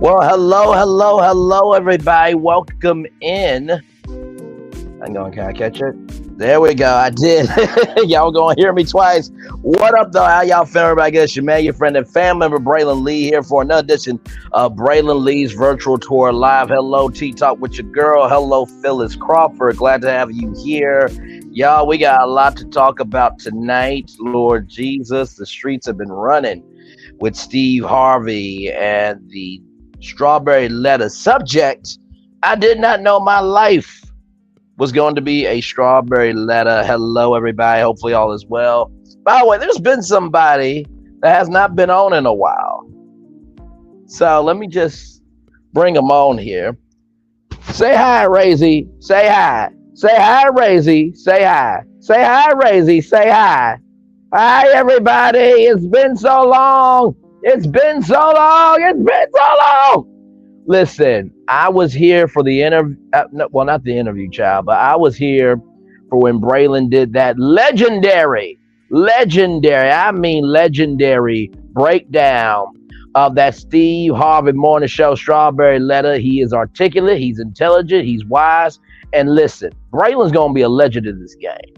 Well, hello, everybody. Welcome in. Hang on, can I catch it? There we go. I did. Y'all gonna hear me twice. What up, though? How y'all feeling? Everybody good? It's your man, your friend, and family member, Braylon Lee, here for another edition of Braylon Lee's Virtual Tour Live. Hello, T-Talk with your girl. Hello, Phyllis Crawford. Glad to have you here. Y'all, we got a lot to talk about tonight. Lord Jesus, the streets have been running with Steve Harvey and the strawberry letter subject. I did not know my life was going to be a strawberry letter. Hello, everybody. Hopefully all is well. By the way, there's been somebody that has not been on in a while. So let me just bring them on here. Say hi, Razy. Say hi. Say hi, Razy. Say hi. Say hi, Razy. Say hi. Hi, everybody. It's been so long. It's been so long. It's been so long. Listen, I was here for the interview. Well, not the interview, child, but I was here for when Braylon did that legendary breakdown of that Steve Harvey Morning Show strawberry letter. He is articulate. He's intelligent. He's wise. And listen, Braylon's going to be a legend in this game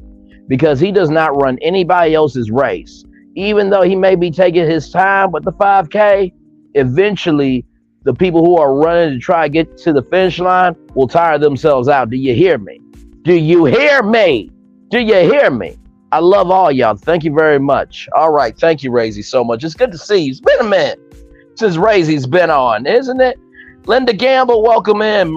because he does not run anybody else's race. Even though he may be taking his time with the 5K, eventually the people who are running to try to get to the finish line will tire themselves out. Do you hear me? Do you hear me? Do you hear me? I love all y'all. Thank you very much. All right. Thank you, Razy, so much. It's good to see you. It's been a minute since Razy's been on, isn't it? Linda Gamble, welcome in.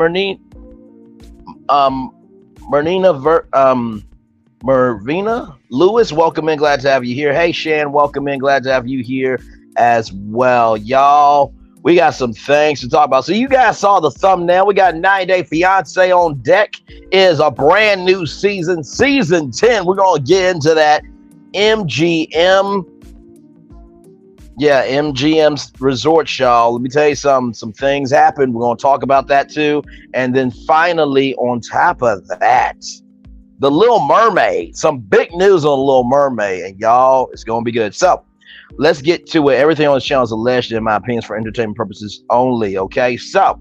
Mervina Lewis, welcome in. Glad to have you here. Hey, Shan, welcome in. Glad to have you here as well. Y'all, we got some things to talk about. So you guys saw the thumbnail. We got 90 Day Fiance on deck. It is a brand new season 10. We're going to get into that. MGM's resort, y'all. Let me tell you some things happened. We're going to talk about that too. And then finally, on top of that, The Little Mermaid. Some big news on The Little Mermaid. And y'all, it's going to be good. So let's get to it. Everything on this channel is alleged, in my opinion, for entertainment purposes only. Okay, so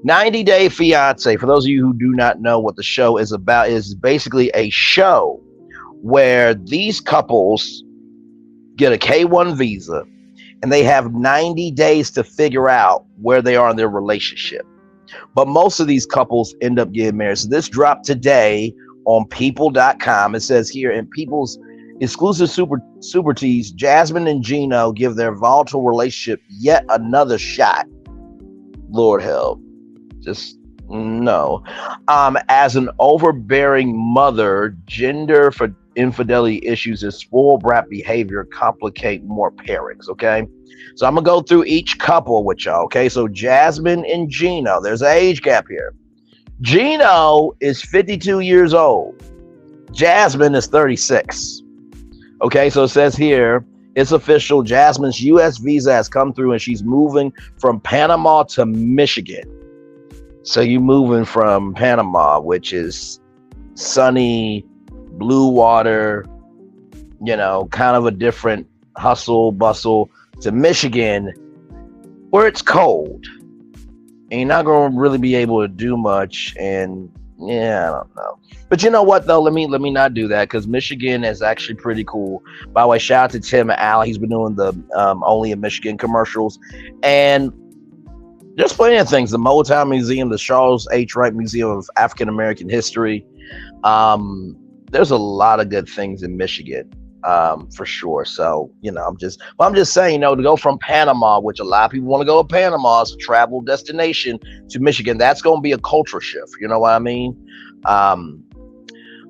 90 Day Fiance, for those of you who do not know what the show is about, is basically a show where these couples get a K-1 visa and they have 90 days to figure out where they are in their relationship. But most of these couples end up getting married. So this dropped today on people.com. It says here, in People's exclusive super tease, Jasmine and Gino give their volatile relationship yet another shot. Lord help. Just no. As an overbearing mother, gender for infidelity issues and spoiled brat behavior complicate more pairings. Okay, so I'm gonna go through each couple with y'all. Okay, so Jasmine and Gino, there's an age gap here. Gino is 52 years old. Jasmine is 36. Okay, so it says here, it's official. Jasmine's U.S. visa has come through and she's moving from Panama to Michigan. So you're moving from Panama, which is sunny, blue water, you know, kind of a different hustle, bustle, to Michigan, where it's cold. And you're not going to really be able to do much. And yeah, I don't know. But you know what, though? Let me not do that, because Michigan is actually pretty cool. By the way, shout out to Tim Allen. He's been doing the Only in Michigan commercials. And there's plenty of things. The Motown Museum, the Charles H. Wright Museum of African American History. There's a lot of good things in Michigan, for sure. So, you know, I'm just saying, you know, to go from Panama, which a lot of people want to go to Panama as a travel destination, to Michigan, that's going to be a culture shift. You know what I mean?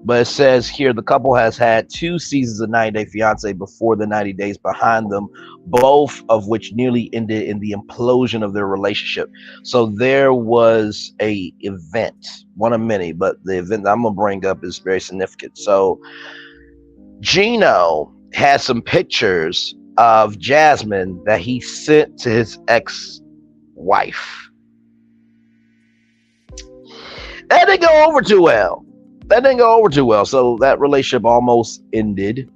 But it says here, the couple has had 2 seasons of 90 Day Fiance before the 90 days behind them, both of which nearly ended in the implosion of their relationship. So there was a event, one of many, but the event that I'm going to bring up is very significant. So Gino had some pictures of Jasmine that he sent to his ex-wife. That didn't go over too well. So that relationship almost ended.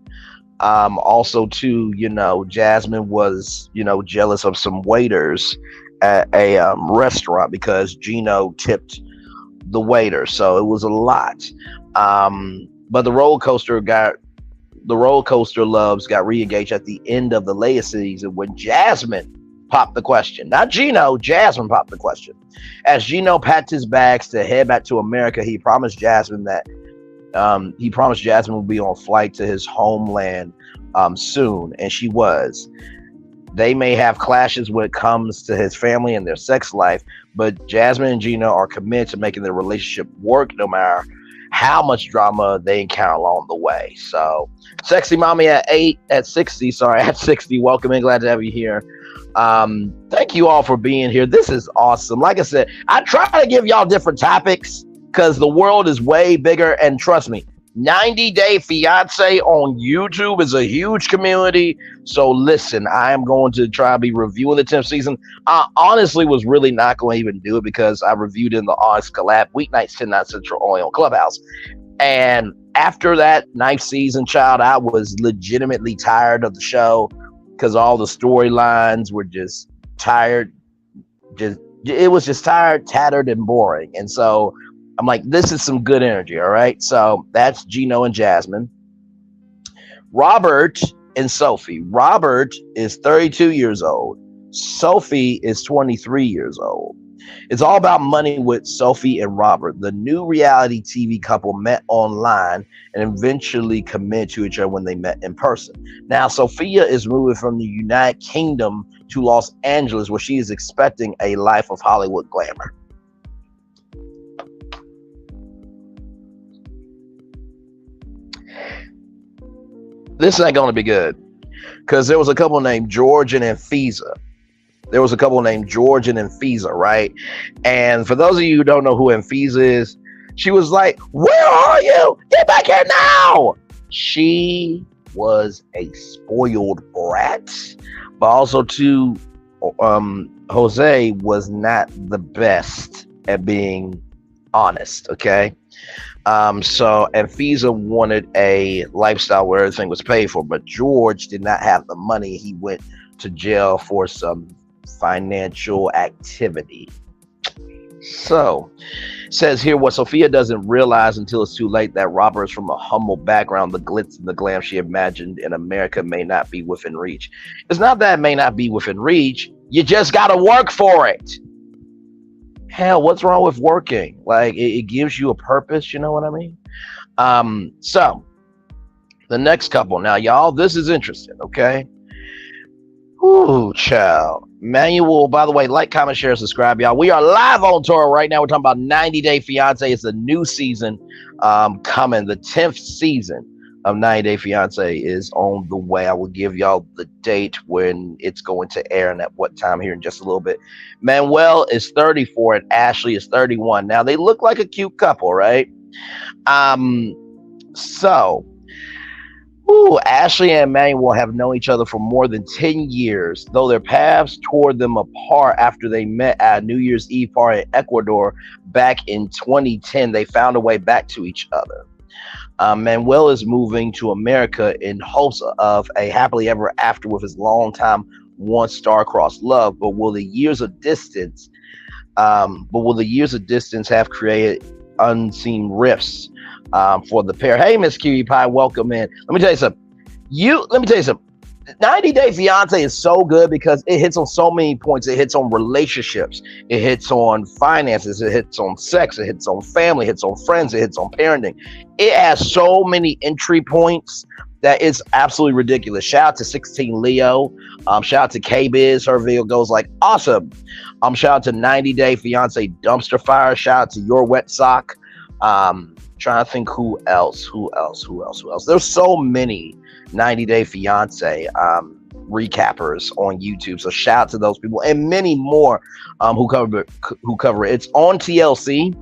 Also, too, you know, Jasmine was, you know, jealous of some waiters at a restaurant because Gino tipped the waiter, so it was a lot. But the roller coaster loves got re-engaged at the end of the latest season when Jasmine popped the question. Not Gino, Jasmine popped the question. As Gino packed his bags to head back to America, he promised Jasmine would be on a flight to his homeland soon, and she was. They may have clashes when it comes to his family and their sex life, but Jasmine and Gino are committed to making their relationship work no matter how much drama they encounter along the way. So, sexy mommy at 60, welcome in. Glad to have you here. Thank you all for being here. This is awesome. Like I said, I try to give y'all different topics because the world is way bigger, and trust me, 90 Day Fiance on YouTube is a huge community. So listen, I am going to try to be reviewing the 10th season. I honestly was really not going to even do it because I reviewed in the August collab weeknights 10 9 Central only on Clubhouse. And after that 9th season, child, I was legitimately tired of the show because all the storylines were just tired. It was just tired, tattered, and boring. And so I'm like, this is some good energy, all right? So that's Gino and Jasmine. Robert and Sophie. Robert is 32 years old. Sophie is 23 years old. It's all about money with Sophie and Robert. The new reality TV couple met online and eventually committed to each other when they met in person. Now, Sophia is moving from the United Kingdom to Los Angeles, where she is expecting a life of Hollywood glamour. This ain't going to be good because there was a couple named George and Anfisa. Right? And for those of you who don't know who Anfisa is, she was like, "Where are you? Get back here now!" She was a spoiled brat, but also too, Jose was not the best at being honest. Okay. So Anfisa wanted a lifestyle where everything was paid for, but George did not have the money. He went to jail for some financial activity. So, says here what Sophia doesn't realize until it's too late that Robert is from a humble background. The glitz and the glam she imagined in America may not be within reach. It's not that it may not be within reach. You just got to work for it. Hell, what's wrong with working? Like, it gives you a purpose, you know what I mean? So the next couple. Now, y'all, this is interesting, okay? Ooh, child. Manuel, by the way, like, comment, share, subscribe, y'all. We are live on tour right now. We're talking about 90 Day Fiance. It's a new season coming. The 10th season of 90 Day Fiance is on the way. I will give y'all the date when it's going to air and at what time here in just a little bit. Manuel is 34 and Ashley is 31. Now, they look like a cute couple, right? Ashley and Manuel have known each other for more than 10 years, though their paths tore them apart after they met at a New Year's Eve party in Ecuador back in 2010. They found a way back to each other. Manuel is moving to America in hopes of a happily ever after with his longtime once star-crossed love. But will the years of distance have created unseen rifts for the pair? Hey, Miss Cutie Pie, welcome in. Let me tell you something. 90 Day Fiance is so good because it hits on so many points. It hits on relationships. It hits on finances. It hits on sex. It hits on family. It hits on friends. It hits on parenting. It has so many entry points that it's absolutely ridiculous. Shout out to 16 Leo. Shout out to K-Biz. Her video goes like awesome. Shout out to 90 Day Fiance Dumpster Fire. Shout out to Your Wet Sock. Trying to think who else. There's so many 90 Day Fiance recappers on YouTube. So shout out to those people and many more who cover it. It's on TLC.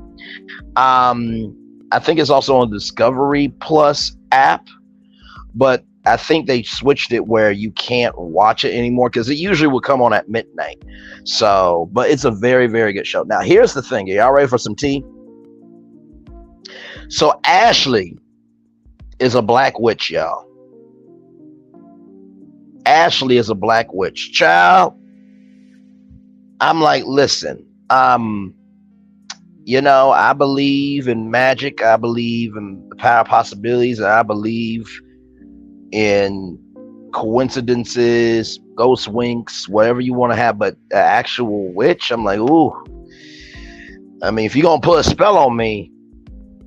I think it's also on Discovery Plus app, but I think they switched it where you can't watch it anymore because it usually will come on at midnight. So, but it's a very, very good show. Now, here's the thing. Are y'all ready for some tea? So Ashley is a black witch, y'all. Ashley is a black witch. Child, I'm like, listen, I believe in magic. I believe in the power of possibilities. And I believe in coincidences, ghost winks, whatever you want to have. But the actual witch, I'm like, ooh. I mean, if you're gonna put a spell on me,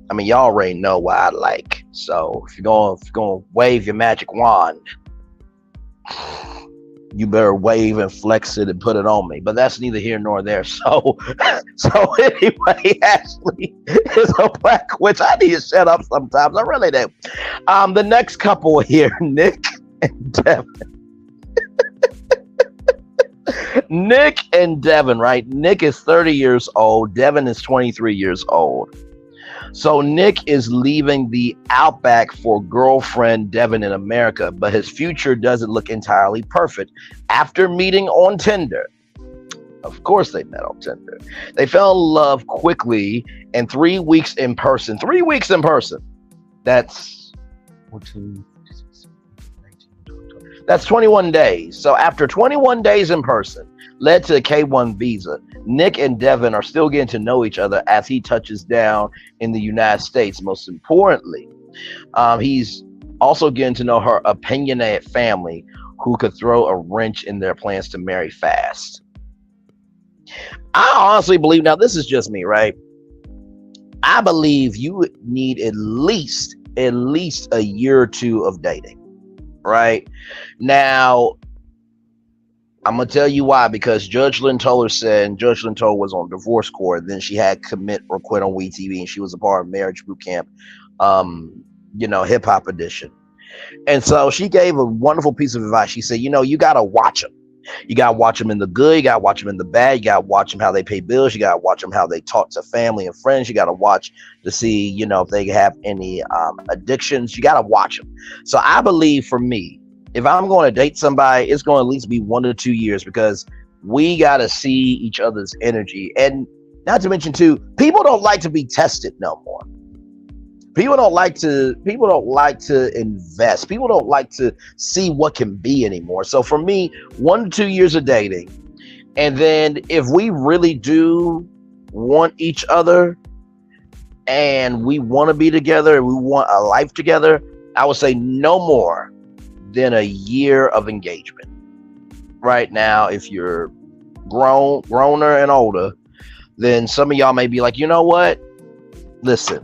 I mean, y'all already know what I like. So if you're gonna wave your magic wand, you better wave and flex it and put it on me. But that's neither here nor there. So so anyway, Ashley is a black witch. I need to shut up sometimes. I really do. The next couple here, Nick and Devin. Nick and Devin, right? Nick is 30 years old. Devin is 23 years old. So Nick is leaving the outback for girlfriend Devin in America, but his future doesn't look entirely perfect. After meeting on Tinder, of course they met on Tinder, they fell in love quickly, and 3 weeks in person. 3 weeks in person. That's 14, 19, that's 21 days. So after 21 days in person, led to a K1 visa. Nick and Devin are still getting to know each other as he touches down in the United States. Most importantly, he's also getting to know her opinionated family who could throw a wrench in their plans to marry fast. I honestly believe, now this is just me, right? I believe you need at least a year or two of dating, right? Now, I'm going to tell you why, because Judge Lynn Toller said, and Judge Lynn Toller was on divorce court, then she had Commit or Quit on WeTV, and she was a part of Marriage Boot Camp, hip hop edition. And so she gave a wonderful piece of advice. She said, you got to watch them. You got to watch them in the good. You got to watch them in the bad. You got to watch them how they pay bills. You got to watch them how they talk to family and friends. You got to watch to see, if they have any addictions. You got to watch them. So I believe, for me, if I'm going to date somebody, it's going to at least be 1 to 2 years, because we got to see each other's energy. And not to mention, too, people don't like to be tested no more. People don't like to invest. People don't like to see what can be anymore. So for me, 1 to 2 years of dating. And then if we really do want each other and we want to be together and we want a life together, I would say no more than a year of engagement. Right now, if you're growner and older, then some of y'all may be like, you know what? Listen,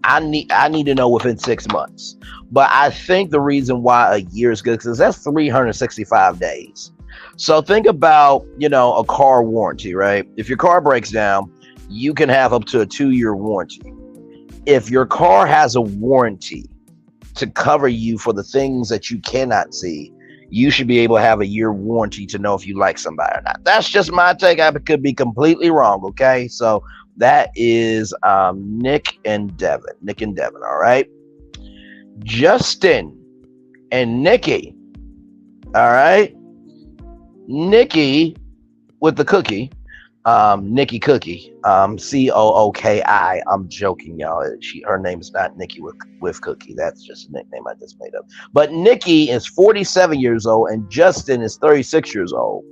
I need to know within 6 months. But I think the reason why a year is good, because that's 365 days. So think about, a car warranty, right? If your car breaks down, you can have up to a 2-year warranty. If your car has a warranty to cover you for the things that you cannot see, you should be able to have a year warranty to know if you like somebody or not. That's just my take. I could be completely wrong. Okay. So that is Nick and Devin. All right. Justin and Nikki. All right. Nikki with the cookie. Nikki Cookie, Cooki. I'm joking, y'all. Her name is not Nikki with Cookie. That's just a nickname I just made up. But Nikki is 47 years old and Justin is 36 years old.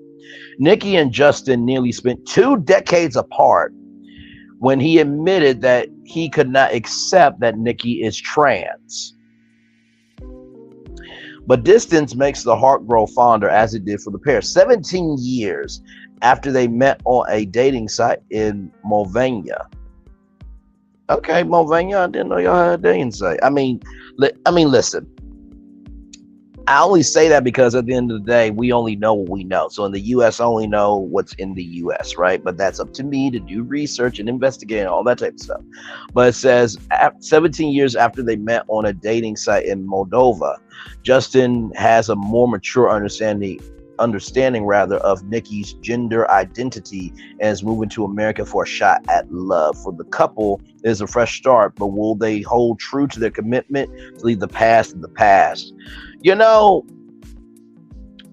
Nikki and Justin nearly spent 2 decades apart when he admitted that he could not accept that Nikki is trans. But distance makes the heart grow fonder, as it did for the pair. 17 years after they met on a dating site in Mulvania. Okay, Mulvania, I didn't know y'all had a dating site. I mean, listen. I only say that because at the end of the day, we only know what we know. So in the U.S., I only know what's in the U.S., right? But that's up to me to do research and investigate and all that type of stuff. But it says 17 years after they met on a dating site in Moldova, Justin has a more mature understanding of Nikki's gender identity and is moving to America for a shot at love. For the couple, it is a fresh start, but will they hold true to their commitment to leave the past in the past?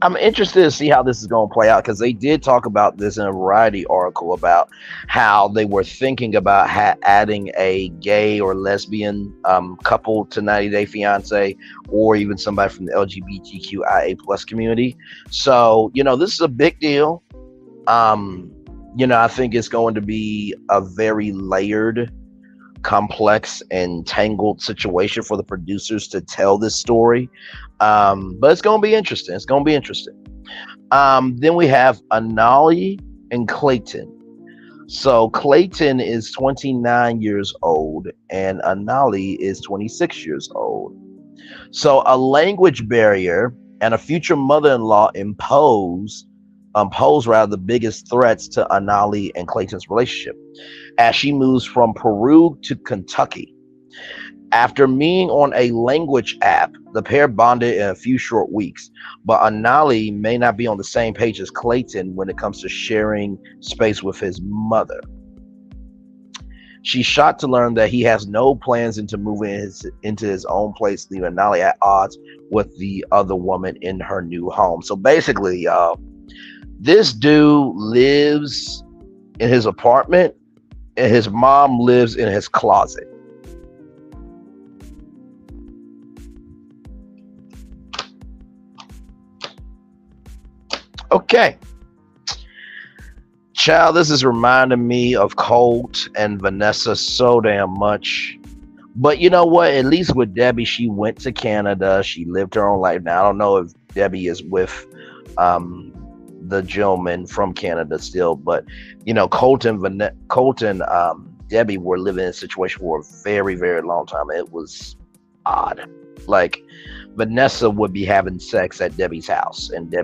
I'm interested to see how this is going to play out, because they did talk about this in a Variety article about how they were thinking about adding a gay or lesbian couple to 90 Day Fiance, or even somebody from the LGBTQIA plus community. So, this is a big deal. Um, I think it's going to be a very layered, complex, and tangled situation for the producers to tell this story. But it's going to be interesting. It's going to be interesting. Then we have Anali and Clayton. So Clayton is 29 years old and Anali is 26 years old. So a language barrier and a future mother-in-law pose rather the biggest threats to Anali and Clayton's relationship as she moves from Peru to Kentucky. After meeting on a language app, the pair bonded in a few short weeks, but Anali may not be on the same page as Clayton when it comes to sharing space with his mother. She's shocked to learn that he has no plans into moving into his own place, leaving Anali at odds with the other woman in her new home. So basically, this dude lives in his apartment and his mom lives in his closet. Okay. Child, this is reminding me of Colt and Vanessa so damn much. But you know what? At least with Debbie, she went to Canada. She lived her own life. Now, I don't know if Debbie is with the gentleman from Canada still, but Colt and Debbie were living in a situation for a very, very long time. It was odd. Like, Vanessa would be having sex at Debbie's house, and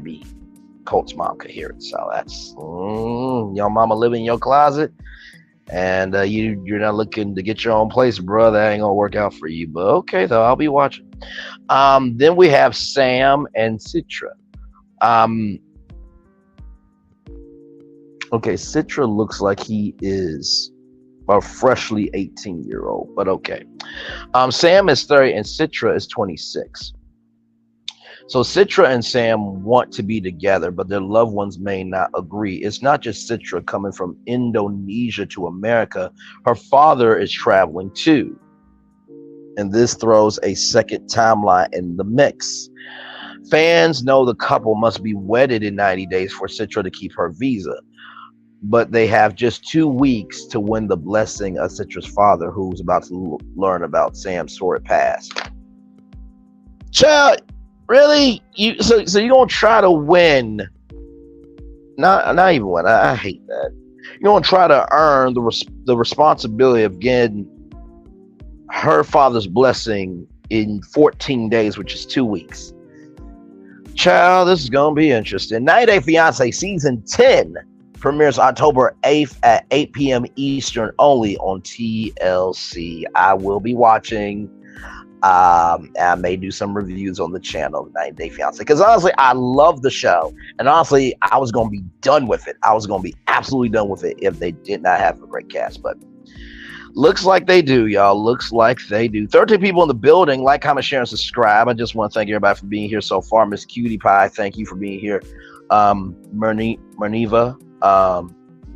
Colt's mom could hear it. So that's your mama living in your closet, and you're not looking to get your own place, bro. That ain't gonna work out for you. But okay, though, I'll be watching. Then we have Sam and Citra. Okay, Citra looks like he is a freshly 18-year-old, but okay. Sam is 30 and Citra is 26. So Citra and Sam want to be together, but their loved ones may not agree. It's not just Citra coming from Indonesia to America. Her father is traveling too. And this throws a second timeline in the mix. Fans know the couple must be wedded in 90 days for Citra to keep her visa. But they have just 2 weeks to win the blessing of Citra's father, who's about to learn about Sam's sordid past. Child, really? So you're gonna try to win? Not even win. I hate that. You're gonna try to earn the responsibility of getting her father's blessing in 14 days, which is 2 weeks. Child, this is gonna be interesting. 90 Day Fiance season 10 premieres October 8th at 8 p.m. Eastern only on TLC. I will be watching. I may do some reviews on the channel, 90 Day Fiance, because honestly, I love the show, and honestly, I was going to be done with it. I was going to be absolutely done with it if they did not have a great cast, but looks like they do, y'all. Looks like they do. 13 people in the building. Like, comment, share, and subscribe. I just want to thank everybody for being here so far. Miss Cutie Pie, thank you for being here. Merniva,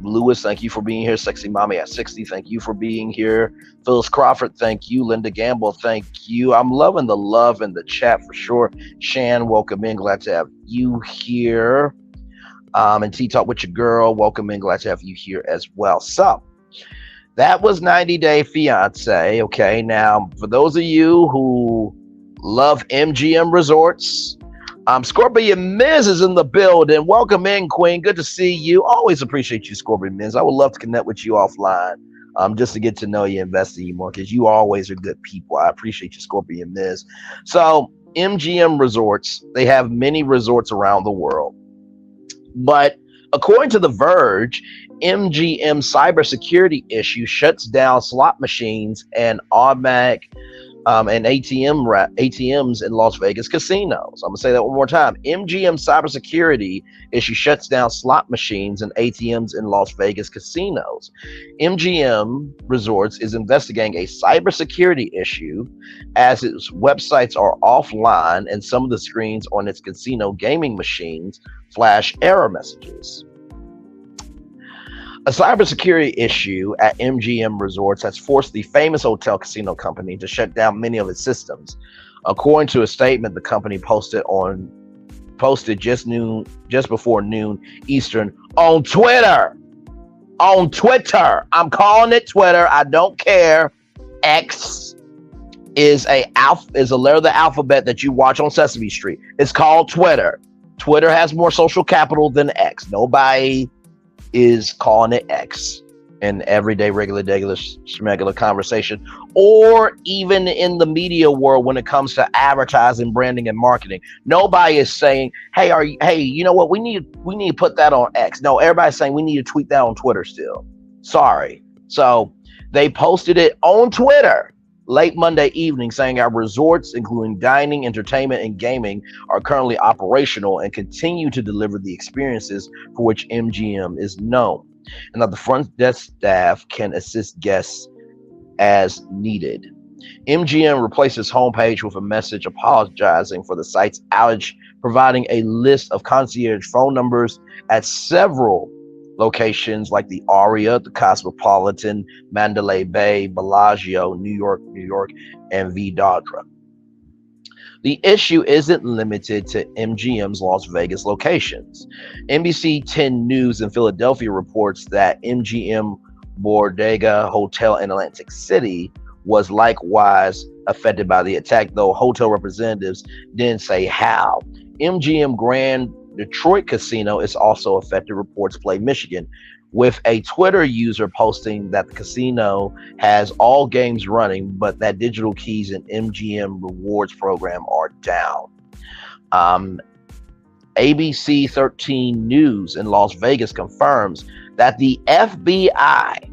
Lewis, thank you for being here. Sexy Mommy at 60, thank you for being here. Phyllis Crawford, thank you. Linda Gamble, thank you. I'm loving the love in the chat for sure. Shan, welcome in. Glad to have you here. And T-Talk with your girl, welcome in. Glad to have you here as well. So, that was 90 Day Fiance. Okay, now, for those of you who love MGM Resorts, Scorpion Miz is in the building. Welcome in, Queen. Good to see you. Always appreciate you, Scorpion Miz. I would love to connect with you offline, just to get to know you, invest in you more, because you always are good people. I appreciate you, Scorpion Miz. So, MGM Resorts, they have many resorts around the world. But according to The Verge, MGM cybersecurity issue shuts down slot machines and automatic and ATMs in Las Vegas casinos. I'm gonna say that one more time. MGM cybersecurity issue shuts down slot machines and ATMs in Las Vegas casinos. MGM Resorts is investigating a cybersecurity issue as its websites are offline and some of the screens on its casino gaming machines flash error messages. A cybersecurity issue at MGM Resorts has forced the famous hotel casino company to shut down many of its systems. According to a statement the company posted on posted just before noon Eastern on Twitter. On Twitter, I'm calling it Twitter. I don't care. X is a letter of the alphabet that you watch on Sesame Street. It's called Twitter. Twitter has more social capital than X. Nobody is calling it X in everyday, regular schmegular conversation, or even in the media world when it comes to advertising, branding, and marketing. Nobody is saying, "Hey, you know what? We need to put that on X." No, everybody's saying we need to tweet that on Twitter still. Sorry. So they posted it on Twitter late Monday evening, saying our resorts, including dining, entertainment, and gaming, are currently operational and continue to deliver the experiences for which MGM is known, and that the front desk staff can assist guests as needed. MGM replaced its homepage with a message apologizing for the site's outage, providing a list of concierge phone numbers at several locations like the Aria, the Cosmopolitan, Mandalay Bay, Bellagio, New York, and Vidadra. The issue isn't limited to MGM's Las Vegas locations. NBC 10 News in Philadelphia reports that MGM Bodega Hotel in Atlantic City was likewise affected by the attack, though hotel representatives didn't say how. MGM Grand Detroit Casino is also affected, reports Play Michigan, with a Twitter user posting that the casino has all games running, but that digital keys in MGM rewards program are down. ABC 13 News in Las Vegas confirms that the FBI,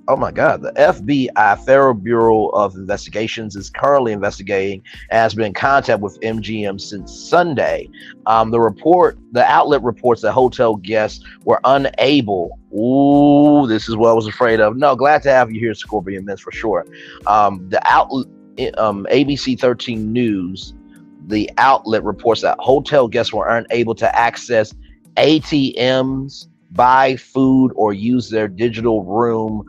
the FBI, Federal Bureau of Investigations, is currently investigating and has been in contact with MGM since Sunday. The outlet reports that hotel guests were unable. Ooh, this is what I was afraid of. No, glad to have you here, Scorpion Mints, for sure. The outlet, ABC 13 News, the outlet reports that hotel guests were unable to access ATMs, buy food, or use their digital room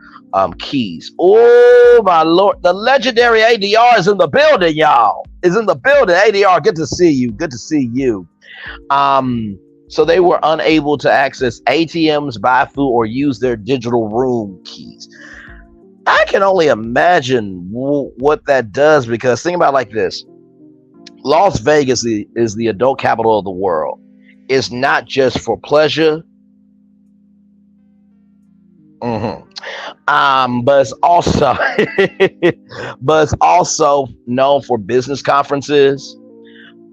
keys. Oh my Lord, the legendary ADR is in the building, y'all. Is in the building. ADR, good to see you. Good to see you. So they were unable to access ATMs, buy food, or use their digital room keys. I can only imagine what that does, because think about it like this. Las Vegas is the adult capital of the world. It's not just for pleasure. But it's also known for business conferences.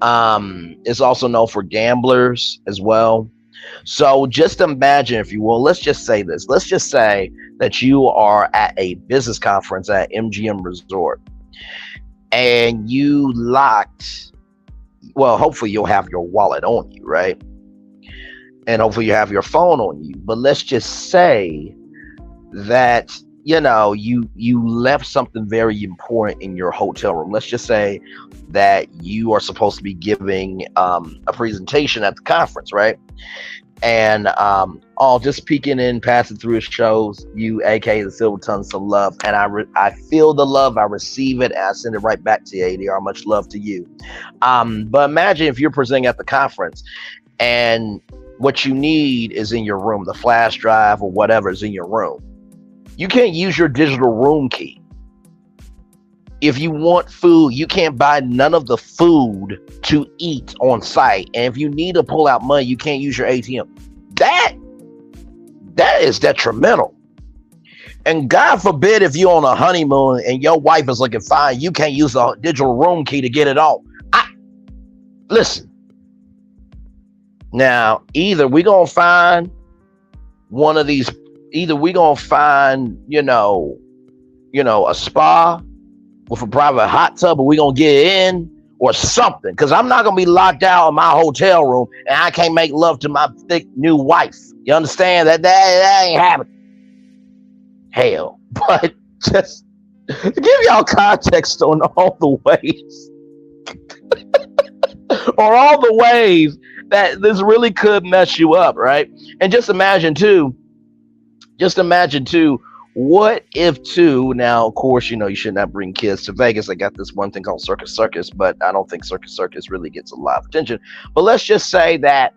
It's also known for gamblers as well. So just imagine, if you will, let's just say this. Let's just say that you are at a business conference at MGM Resort and you locked, well, hopefully you'll have your wallet on you, right? And hopefully you have your phone on you. But let's just say that, you left something very important in your hotel room. Let's just say that you are supposed to be giving a presentation at the conference, right? And just peeking in, passing through, it shows you, aka the Silver Tongue, some love, and I feel the love, I receive it, and I send it right back to you, ADR. Much love to you. But imagine if you're presenting at the conference and what you need is in your room, the flash drive or whatever is in your room. You can't use your digital room key. If you want food, you can't buy none of the food to eat on site. And if you need to pull out money, you can't use your ATM. That is detrimental. And God forbid if you're on a honeymoon and your wife is looking fine, you can't use the digital room key to get it on. Listen. Now, either we're going to find one of these, either we're going to find, a spa with a private hot tub, and we're going to get in or something. Because I'm not going to be locked out in my hotel room and I can't make love to my thick new wife. You understand? That ain't happening. Hell. But just to give y'all context on all the ways or all the ways that this really could mess you up, right? And just imagine too, What if too? Now, of course, you should not bring kids to Vegas. They got this one thing called Circus Circus, but I don't think Circus Circus really gets a lot of attention. But let's just say that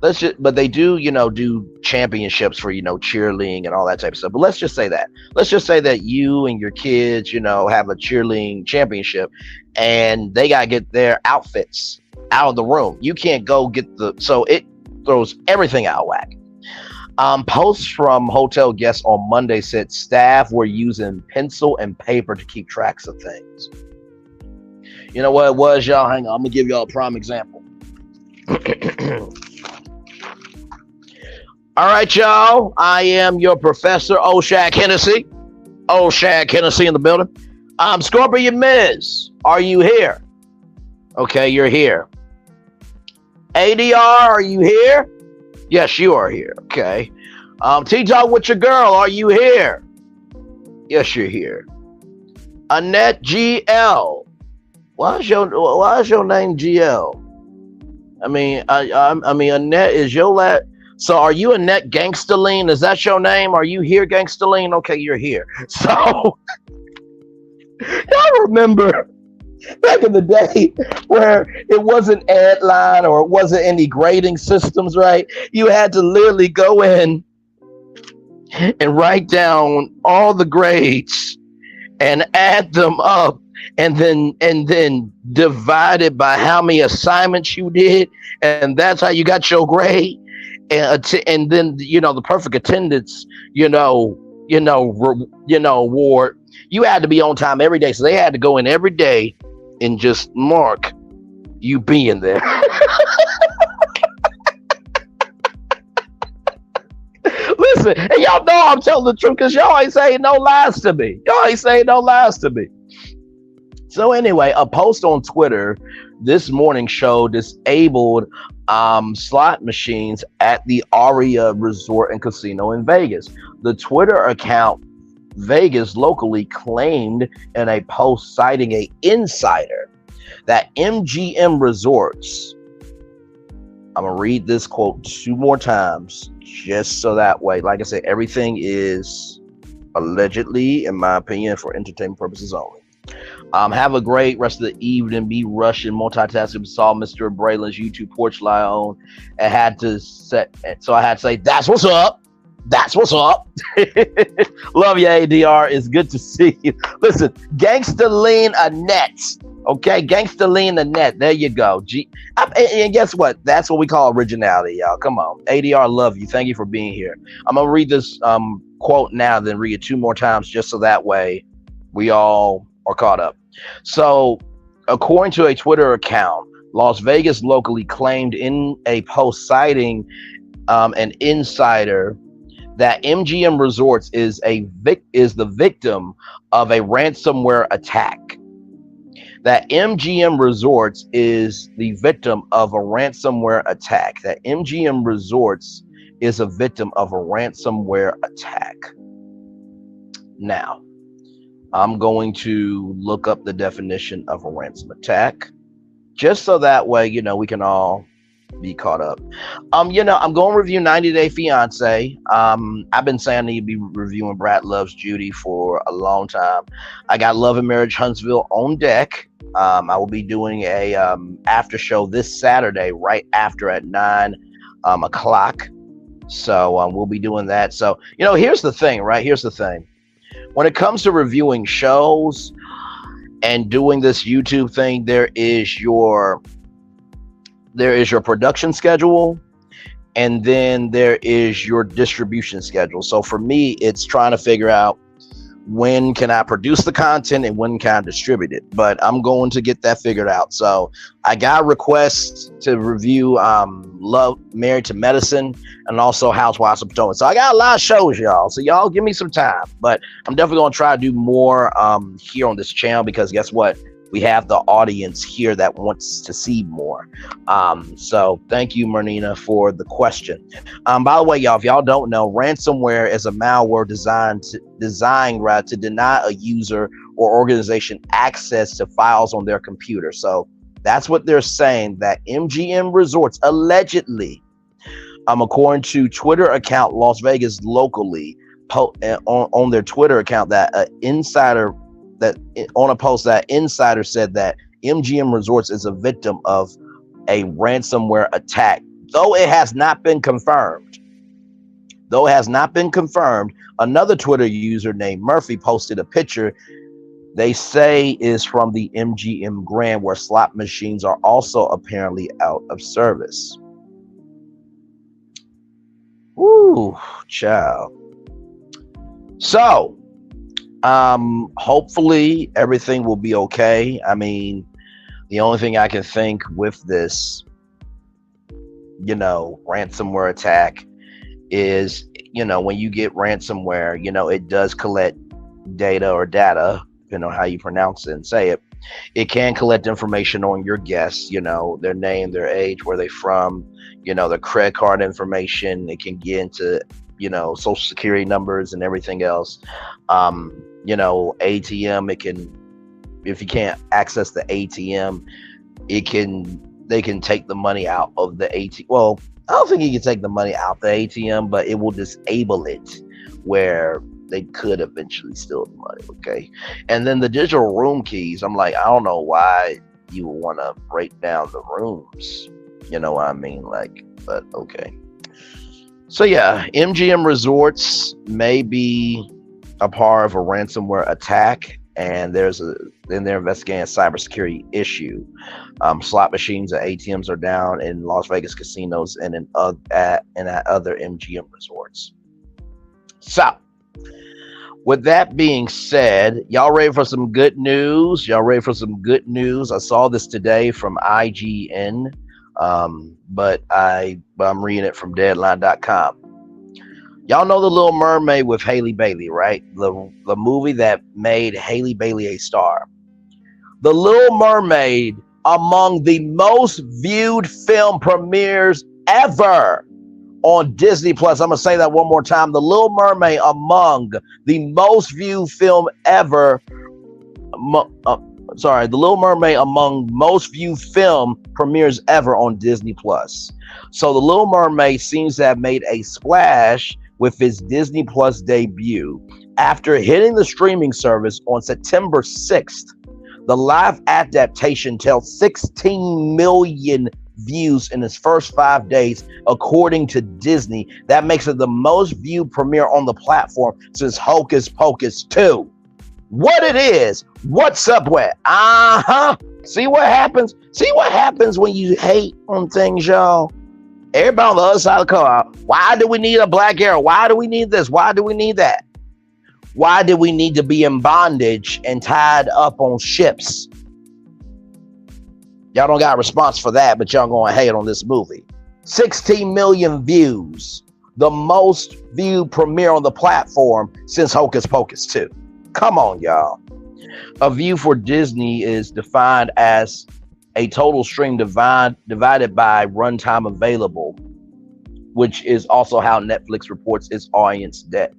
but they do, do championships for, cheerleading and all that type of stuff. But let's just say that you and your kids, have a cheerleading championship, and they got to get their outfits out of the room. You can't go so it throws everything out of whack. Posts from hotel guests on Monday said staff were using pencil and paper to keep tracks of things. You know what it was, y'all? Hang on, I'm gonna give y'all a prime example. All right, y'all. I am your Professor Oshag Hennessy. Oshag Hennessy in the building. Scorpion Miz, are you here? Okay, you're here. ADR, are you here? Yes, you are here. Okay. T-Talk with your girl, are you here? Yes, you're here. Annette GL. Why is your name GL? I mean, Annette is your last. So are you Annette Gangstaline? Is that your name? Are you here, Gangstaline? Okay, you're here. So y'all remember back in the day where it wasn't Adline or it wasn't any grading systems, right? You had to literally go in and write down all the grades and add them up and then divide it by how many assignments you did, and that's how you got your grade. And then the perfect attendance award. You had to be on time every day, so they had to go in every day and just mark you being there. Listen, and y'all know I'm telling the truth because y'all ain't saying no lies to me. So anyway, a post on Twitter this morning showed disabled slot machines at the Aria Resort and Casino in Vegas. The Twitter account Vegas locally claimed in a post citing an insider that MGM Resorts, I'm going to read this quote 2 more times just so that way, like I said, everything is allegedly, in my opinion, for entertainment purposes only. Have a great rest of the evening. Be rushing, multitasking. Saw Mr. Braylon's YouTube porch lie on. I had to say, that's what's up. That's what's up. Love you, ADR. It's good to see you. Listen, Gangstaline Annette. Okay, Gangstaline Annette. There you go. And guess what? That's what we call originality, y'all. Come on. ADR, love you. Thank you for being here. I'm going to read this quote now, then read it 2 more times just so that way we all are caught up. So, according to a Twitter account, Las Vegas locally claimed in a post citing an insider that MGM Resorts is the victim of a ransomware attack. That MGM Resorts is the victim of a ransomware attack. That MGM Resorts is a victim of a ransomware attack. Now, I'm going to look up the definition of a ransom attack, just so that way, we can all be caught up. I'm going to review 90 Day Fiance. I've been saying I need to be reviewing Brad Loves Judy for a long time. I got Love and Marriage Huntsville on deck. I will be doing a after show this Saturday, right after at 9 o'clock. So we'll be doing that. So, here's the thing, right? Here's the thing. When it comes to reviewing shows and doing this YouTube thing, there is your production schedule, and then there is your distribution schedule. So for me, it's trying to figure out when can I produce the content and when can I distribute it. But I'm going to get that figured out. So I got requests to review Love, Married to Medicine, and also Housewives of Potomac. So I got a lot of shows, y'all. So y'all give me some time. But I'm definitely going to try to do more here on this channel, because guess what? We have the audience here that wants to see more. So thank you, Mernina, for the question. By the way, y'all, if y'all don't know, ransomware is a malware designed to deny a user or organization access to files on their computer. So that's what they're saying, that MGM Resorts allegedly, according to Twitter account Las Vegas locally, on their Twitter account that on a post that insider said that MGM Resorts is a victim of a ransomware attack, though it has not been confirmed. Another Twitter user named Murphy posted a picture they say is from the MGM Grand, where slot machines are also apparently out of service. Ooh, child. So, hopefully everything will be okay. I mean, the only thing I can think with this, ransomware attack is, when you get ransomware, it does collect data, depending on how you pronounce it and say it. It can collect information on your guests, their name, their age, where they're from, their credit card information. It can get into, social security numbers and everything else. ATM, it can, if you can't access the ATM, they can take the money out of the ATM. Well, I don't think you can take the money out the ATM, but it will disable it where they could eventually steal the money. Okay. And then the digital room keys, I'm like, I don't know why you would want to break down the rooms. You know what I mean? But okay. So yeah, MGM Resorts may be a part of a ransomware attack, and they're investigating a cybersecurity issue. Slot machines and ATMs are down in Las Vegas casinos and at other MGM resorts. So, with that being said, y'all ready for some good news? I saw this today from IGN, but I'm reading it from Deadline.com. Y'all know The Little Mermaid with Halle Bailey, right? The movie that made Halle Bailey a star. The Little Mermaid, among the most viewed film premieres ever on Disney Plus. I'm going to say that one more time. The Little Mermaid, among the most viewed film ever. The Little Mermaid among most viewed film premieres ever on Disney Plus. So The Little Mermaid seems to have made a splash with its Disney Plus debut. After hitting the streaming service on September 6th, the live adaptation tells 16 million views in its first 5 days, according to Disney. That makes it the most viewed premiere on the platform since Hocus Pocus 2. What it is? What's up with? See what happens? See what happens when you hate on things, y'all? Everybody on the other side of the car. Why do we need a black arrow? Why do we need this? Why do we need that? Why do we need to be in bondage and tied up on ships? Y'all don't got a response for that, but y'all going to hate on this movie. 16 million views. The most viewed premiere on the platform since Hocus Pocus 2. Come on, y'all. A view for Disney is defined as a total stream divided by runtime available, which is also how Netflix reports its audience data.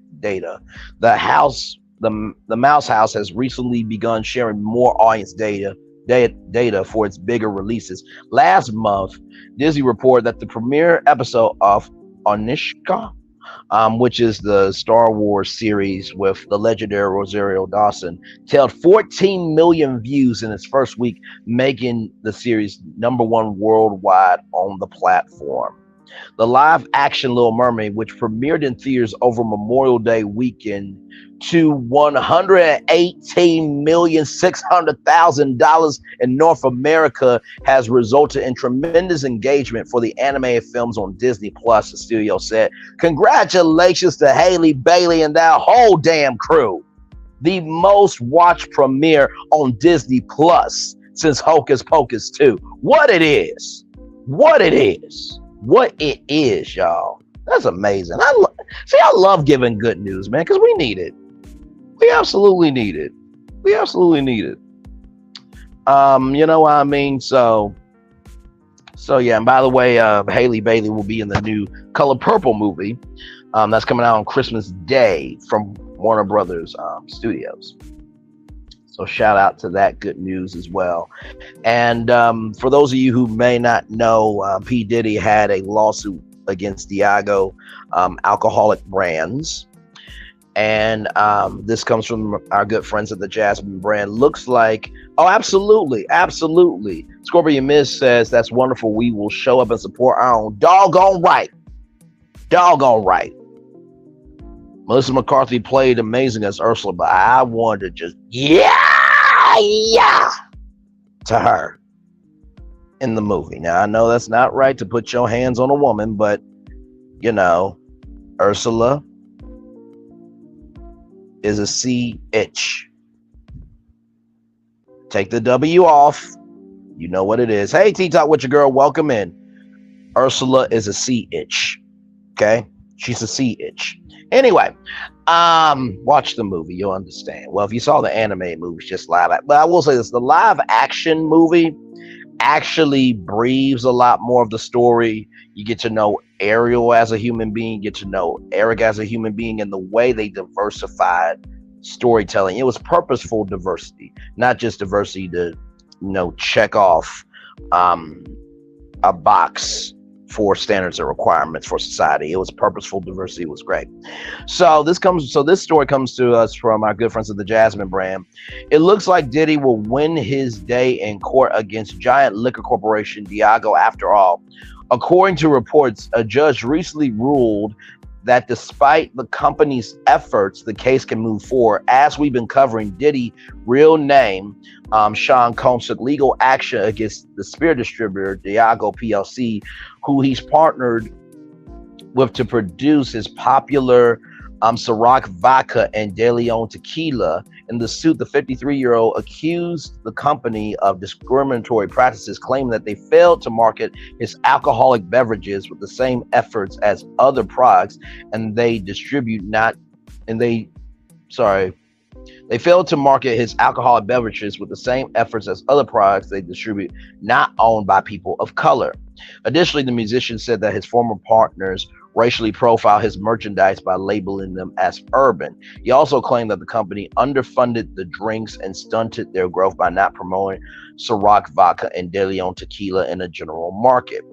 The Mouse House has recently begun sharing more audience data for its bigger releases. Last month, Disney reported that the premiere episode of Onishka, which is the Star Wars series with the legendary Rosario Dawson, totaled 14 million views in its first week, making the series #1 worldwide on the platform. The live-action Little Mermaid, which premiered in theaters over Memorial Day weekend to $118,600,000 in North America, has resulted in tremendous engagement for the animated films on Disney Plus, the studio said. Congratulations to Halle Bailey and that whole damn crew. The most watched premiere on Disney Plus since Hocus Pocus 2. What it is, y'all. That's amazing. I love giving good news, man, because we need it. We absolutely need it. You know what I mean? So yeah. And by the way, Halle Bailey will be in the new Color Purple movie that's coming out on Christmas Day from Warner Brothers Studios. So shout out to that good news as well. And for those of you who may not know, P. Diddy had a lawsuit against Diageo Alcoholic Brands. And this comes from our good friends at the Jasmine brand. Looks like, oh, absolutely, absolutely. Scorpion Miss says, that's wonderful. We will show up and support our own. Doggone right. Doggone right. Melissa McCarthy played amazing as Ursula, but I wanted to just, yeah, to her in the movie. Now, I know that's not right to put your hands on a woman, but, you know, Ursula is a C-itch. Take the W off. You know what it is. Hey, T-Talk with your girl. Welcome in. Ursula is a C-itch. Okay? She's a C-itch. Anyway, watch the movie. You'll understand. Well, if you saw the anime movie, it's just live. But I will say this. The live action movie actually breathes a lot more of the story. You get to know Ariel as a human being, get to know Eric as a human being, and the way they diversified storytelling. It was purposeful diversity, not just diversity to, check off a box for standards and requirements for society. It was purposeful diversity. It was great. So this story comes to us from our good friends at the Jasmine brand. It looks like Diddy will win his day in court against giant liquor corporation Diageo after all. According to reports, a judge recently ruled that despite the company's efforts, the case can move forward. As we've been covering, Diddy, real name, Sean Combs, took legal action against the spirit distributor, Diageo PLC, who he's partnered with to produce his popular Ciroc vodka and De Leon tequila. In the suit, the 53-year-old accused the company of discriminatory practices, claiming that they failed to market his alcoholic beverages with the same efforts as other products, and they failed to market his alcoholic beverages with the same efforts as other products they distribute not owned by people of color. Additionally, the musician said that his former partners racially profile his merchandise by labeling them as urban. He also claimed that the company underfunded the drinks and stunted their growth by not promoting Ciroc vodka and De Leon tequila in a general market.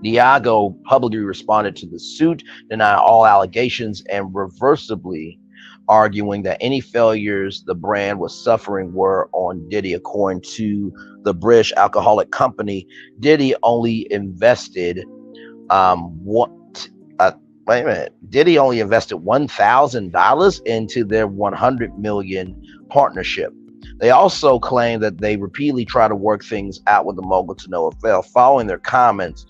Diageo publicly responded to the suit, denying all allegations and reversibly arguing that any failures the brand was suffering were on Diddy. According to the British alcoholic company, Diddy only invested Diddy only invested $1,000 into their $100 million partnership. They also claim that they repeatedly try to work things out with the mogul to no avail. Following their comments,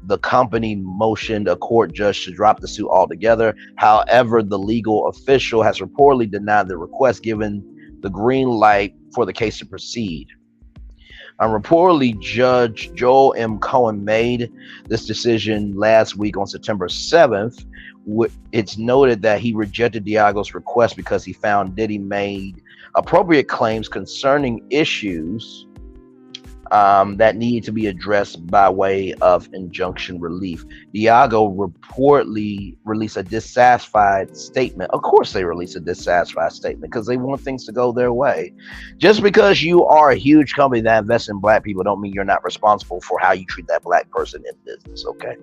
the company motioned a court judge to drop the suit altogether. However, the legal official has reportedly denied the request, given the green light for the case to proceed. Reportedly, Judge Joel M. Cohen made this decision last week on September 7th. It's noted that he rejected Diageo's request because he found Diddy made appropriate claims concerning issues that needed to be addressed by way of injunction relief. Diageo reportedly released a dissatisfied statement. Of course they release a dissatisfied statement because they want things to go their way. Just because you are a huge company that invests in black people don't mean you're not responsible for how you treat that black person in business, okay?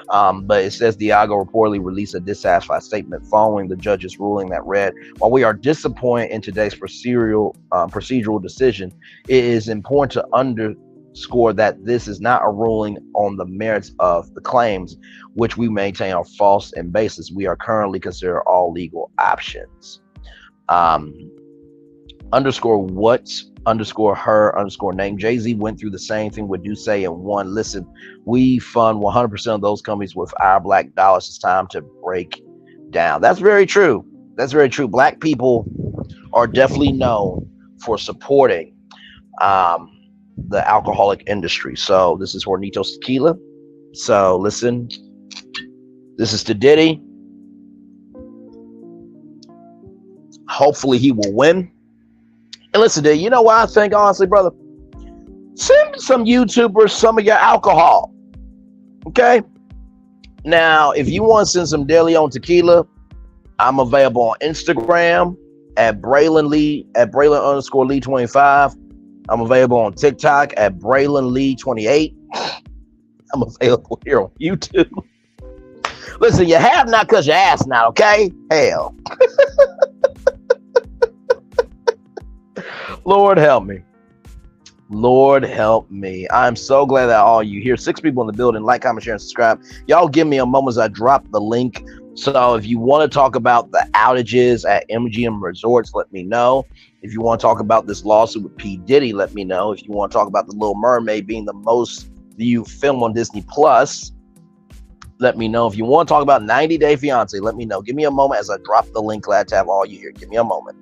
But it says Diageo reportedly released a dissatisfied statement following the judge's ruling that read, while we are disappointed in today's procedural decision, it is important to underscore that this is not a ruling on the merits of the claims, which we maintain are false and baseless. We are currently considering all legal options. Underscore what, underscore her, underscore name. Jay-Z went through the same thing with Duce and won. Listen, we fund 100% of those companies with our black dollars. It's time to break down. That's very true. That's very true. Black people are definitely known for supporting the alcoholic industry. So this is Hornitos Tequila. So listen, this is to Diddy. Hopefully he will win. And listen, Diddy, you know what I think, honestly, brother? Send some YouTubers some of your alcohol. Okay? Now, if you want to send some De Leon tequila, I'm available on Instagram at Braylon Lee, at Braylon_Lee25. I'm available on TikTok at Braylon Lee 28. I'm available here on YouTube. Listen, you have not because you ask not, okay? Hell. Lord help me. Lord help me. I'm so glad that all you here. 6 people in the building. Like, comment, share, and subscribe. Y'all give me a moment as I drop the link. So if you want to talk about the outages at MGM Resorts, let me know. If you want to talk about this lawsuit with P. Diddy, let me know. If you want to talk about The Little Mermaid being the most viewed film on Disney Plus, let me know. If you want to talk about 90 Day Fiance, let me know. Give me a moment as I drop the link. Glad to have all you here. Give me a moment.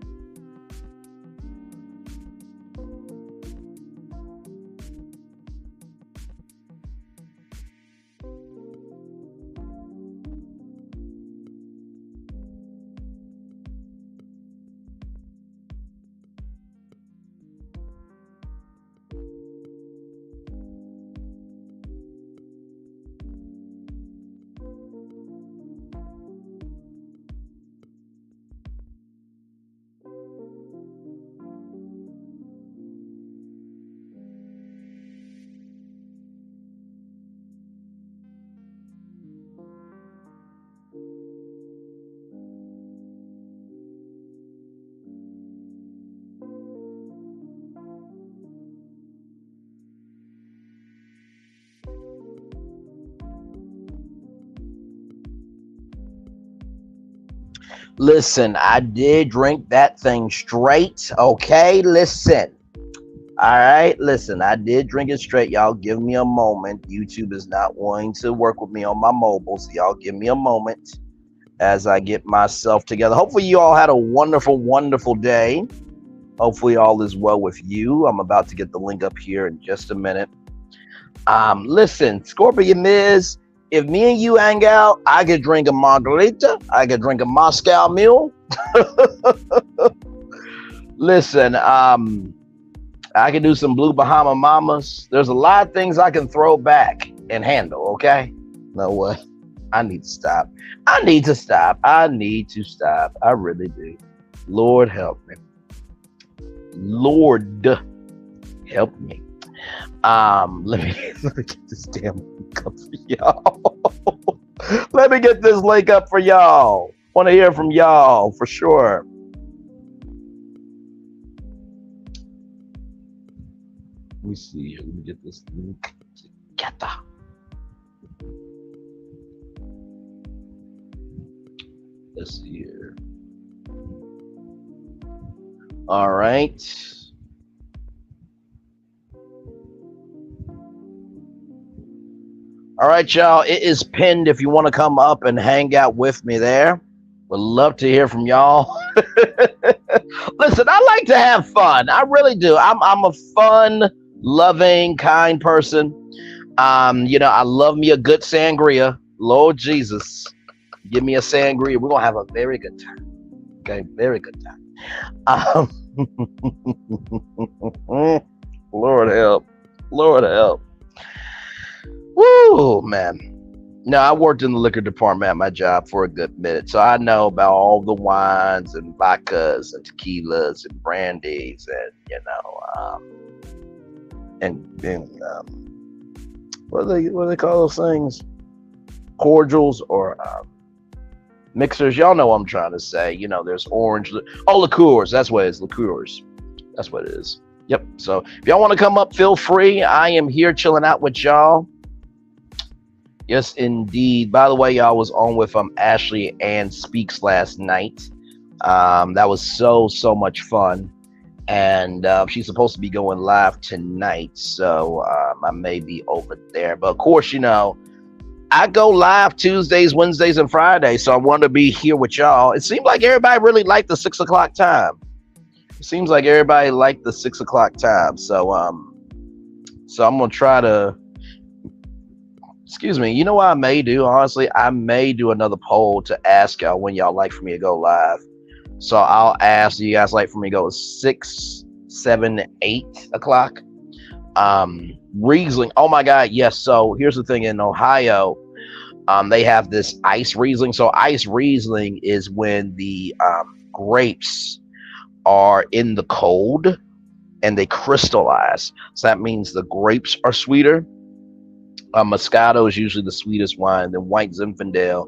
Listen, I did drink that thing straight. Okay, listen. All right, listen, I did drink it straight. Y'all give me a moment. YouTube is not wanting to work with me on my mobile, so y'all give me a moment as I get myself together. Hopefully you all had a wonderful, wonderful day. Hopefully all is well with you. I'm about to get the link up here in just a minute. Listen, Scorpion Miz, if me and you hang out, I could drink a margarita. I could drink a Moscow Mule. Listen, I can do some Blue Bahama Mamas. There's a lot of things I can throw back and handle, okay? You know what? I need to stop. I need to stop. I need to stop. I really do. Lord help me. Lord help me. Let me get this damn link up for y'all. Let me get this link up for y'all. Want to hear from y'all for sure. Let me see here. Let me get this link together. Let's see here. All right. All right, y'all. It is pinned if you want to come up and hang out with me there. Would love to hear from y'all. Listen, I like to have fun. I really do. I'm a fun, loving, kind person. I love me a good sangria. Lord Jesus, give me a sangria. We're gonna have a very good time. Okay, very good time. Lord help. Lord help. Woo, man. No, I worked in the liquor department at my job for a good minute, so I know about all the wines and vodkas and tequilas and brandies and what do they call those things? Cordials or mixers. Y'all know what I'm trying to say. There's orange. Liqueurs. That's what it is. Liqueurs. That's what it is. Yep. So if y'all want to come up, feel free. I am here chilling out with y'all. Yes, indeed. By the way, y'all was on with Ashley Ann Speaks last night. That was so much fun. And she's supposed to be going live tonight. So I may be over there. But of course, I go live Tuesdays, Wednesdays, and Fridays. So I want to be here with y'all. It seems like everybody really liked the 6 o'clock time. It seems like everybody liked the 6 o'clock time. So I'm going to try to... Excuse me. You know what I may do? Honestly, I may do another poll to ask y'all when y'all like for me to go live. So I'll ask, do you guys like for me to go 6, 7, 8 o'clock? Riesling. Oh my God. Yes. So here's the thing. In Ohio, they have this ice Riesling. So ice Riesling is when the grapes are in the cold and they crystallize. So that means the grapes are sweeter. Moscato is usually the sweetest wine. Then white Zinfandel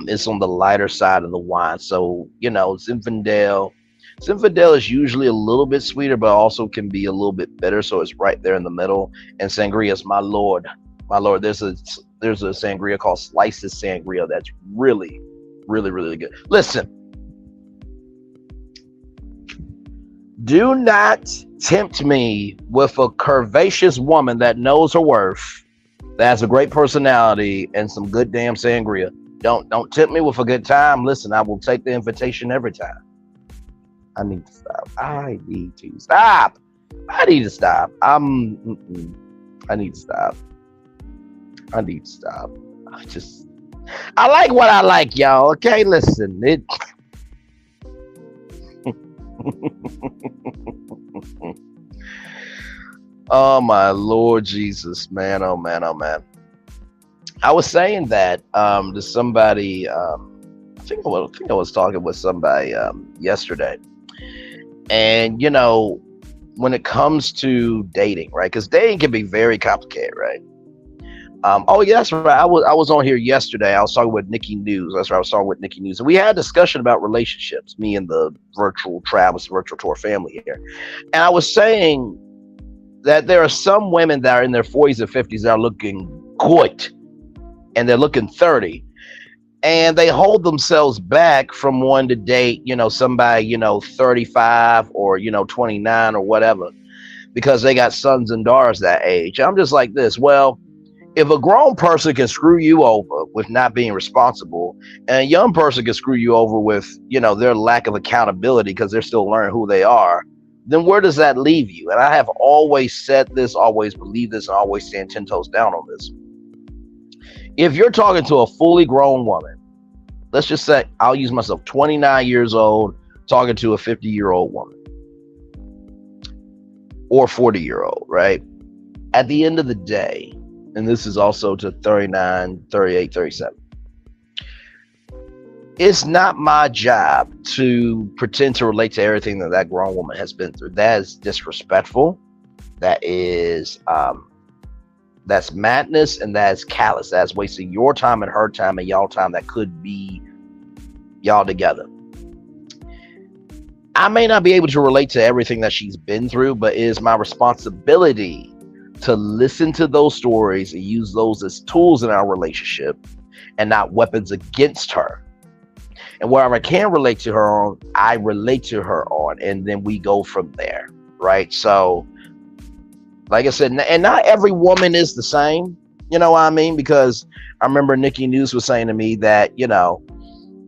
is on the lighter side of the wine. So, Zinfandel is usually a little bit sweeter, but also can be a little bit bitter. So it's right there in the middle. And sangria is my lord. There's a sangria called Slices Sangria that's really, really, really good. Listen, do not tempt me with a curvaceous woman that knows her worth, that has a great personality and some good damn sangria. Don't tempt me with a good time. Listen, I will take the invitation every time. I need to stop. I need to stop. I need to stop. I need to stop. I need to stop. I like what I like, y'all. Okay, listen. Oh my Lord Jesus, man. Oh man. Oh man. I was saying that to somebody. I was talking with somebody yesterday, and when it comes to dating, right? Because dating can be very complicated, right? Oh yeah, that's right. I was on here yesterday. I was talking with Nikki News. That's right. I was talking with Nikki News, and we had a discussion about relationships. Me and the virtual Travis virtual tour family here, and I was saying that there are some women that are in their 40s and 50s that are looking good, and they're looking 30, and they hold themselves back from wanting to date, somebody, 35 or 29 or whatever, because they got sons and daughters that age. I'm just like this. Well, if a grown person can screw you over with not being responsible, and a young person can screw you over with, their lack of accountability because they're still learning who they are, then where does that leave you? And I have always said this, always believed this, and always stand 10 toes down on this. If you're talking to a fully grown woman, let's just say, I'll use myself, 29 years old, talking to a 50-year-old woman or 40-year-old, right? At the end of the day, and this is also to 39, 38, 37, it's not my job to pretend to relate to everything that grown woman has been through. That is disrespectful. That is that's madness, and that's callous. That's wasting your time and her time and y'all time that could be y'all together. I may not be able to relate to everything that she's been through, but it is my responsibility to listen to those stories and use those as tools in our relationship and not weapons against her. And wherever I can relate to her on, I relate to her on, and then we go from there, right? So, like I said, and not every woman is the same, you know what I mean? Because I remember Nikki News was saying to me that,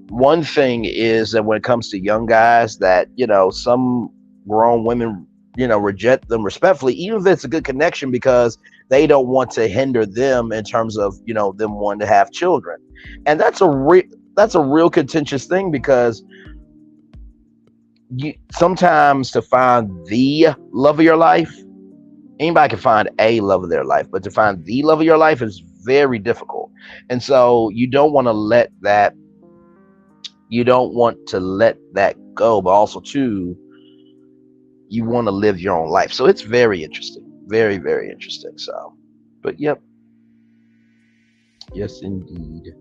one thing is that when it comes to young guys, that, some grown women, reject them respectfully, even if it's a good connection, because they don't want to hinder them in terms of, them wanting to have children. And that's a real contentious thing, because sometimes to find the love of your life, anybody can find a love of their life, but to find the love of your life is very difficult. And so you don't want to let that go, but also too, you want to live your own life. So it's very interesting, very, very interesting. So, but yep. Yes, indeed.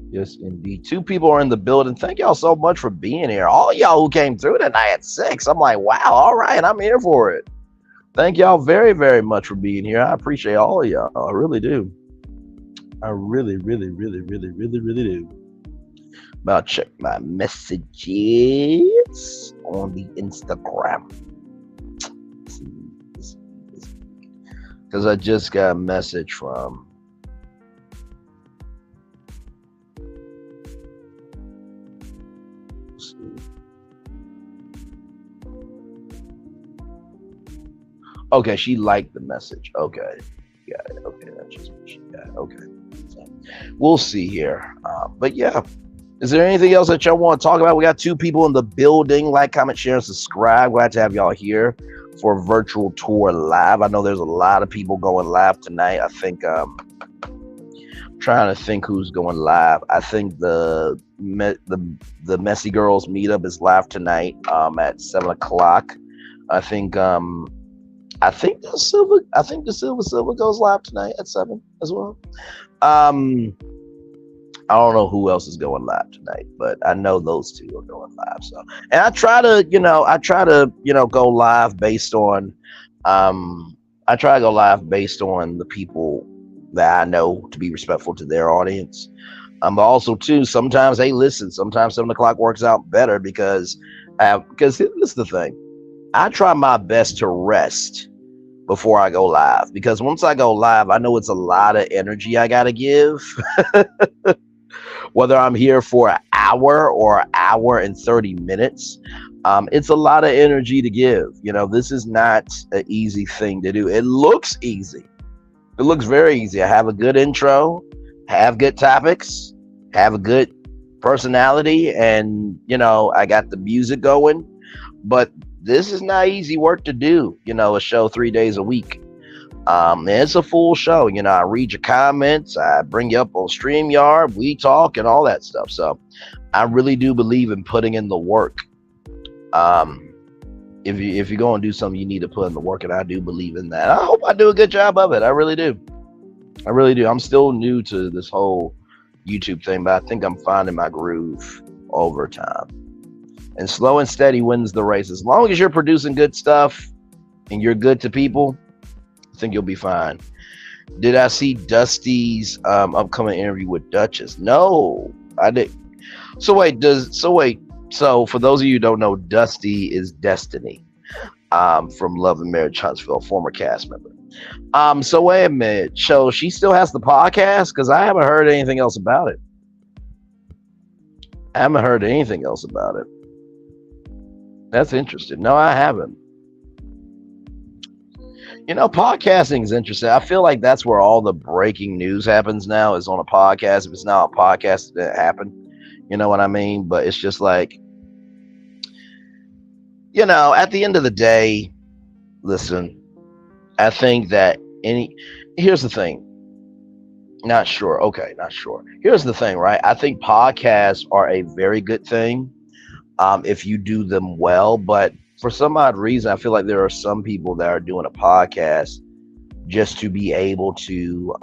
Yes, indeed. 2 people are in the building. Thank y'all so much for being here. All y'all who came through tonight at 6. I'm like, wow, all right, I'm here for it. Thank y'all very, very much for being here. I appreciate all of y'all. I really do. I really, really, really, really, really, really do. But I'll check my messages on the Instagram. Because I just got a message from... Okay, she liked the message. Okay, got it. Okay, that's just what she got. Okay, so we'll see here. But yeah, is there anything else that y'all want to talk about? We got 2 people in the building. Like, comment, share, and subscribe. Glad to have y'all here for a virtual tour live. I know there's a lot of people going live tonight. I think I'm trying to think who's going live. I think the Messy Girls meetup is live tonight at 7 o'clock. I think I think the Silver goes live tonight at 7 as well. Um, I don't know who else is going live tonight, but I know those two are going live. So, and I try to go live based on, I try to go live based on the people that I know to be respectful to their audience. But also too, sometimes they listen. Sometimes 7 o'clock works out better because this is the thing. I try my best to rest before I go live because once I go live, I know it's a lot of energy I gotta give. Whether I'm here for an hour or an hour and 30 minutes, it's a lot of energy to give. This is not an easy thing to do. It looks easy. It looks very easy. I have a good intro, have good topics, have a good personality, and I got the music going. But this is not easy work to do. A show 3 days a week. And it's a full show. I read your comments, I bring you up on StreamYard, we talk and all that stuff. So I really do believe in putting in the work. If you're going to do something, you need to put in the work, and I do believe in that. I hope I do a good job of it. I really do. I'm still new to this whole YouTube thing, but I think I'm finding my groove over time. And slow and steady wins the race. As long as you're producing good stuff and you're good to people, I think you'll be fine. Did I see Dusty's upcoming interview with Duchess? No, I did. So for those of you who don't know, Dusty is Destiny from Love and Marriage Huntsville, former cast member. So wait a minute. So she still has the podcast? Because I haven't heard anything else about it. That's interesting. No, I haven't. Podcasting is interesting. I feel like that's where all the breaking news happens now, is on a podcast. If it's not a podcast, it didn't happen. You know what I mean? But it's just like, at the end of the day, listen, I think that here's the thing. Not sure. Okay, not sure. Here's the thing, right? I think podcasts are a very good thing if you do them well. But for some odd reason, I feel like there are some people that are doing a podcast just to be able to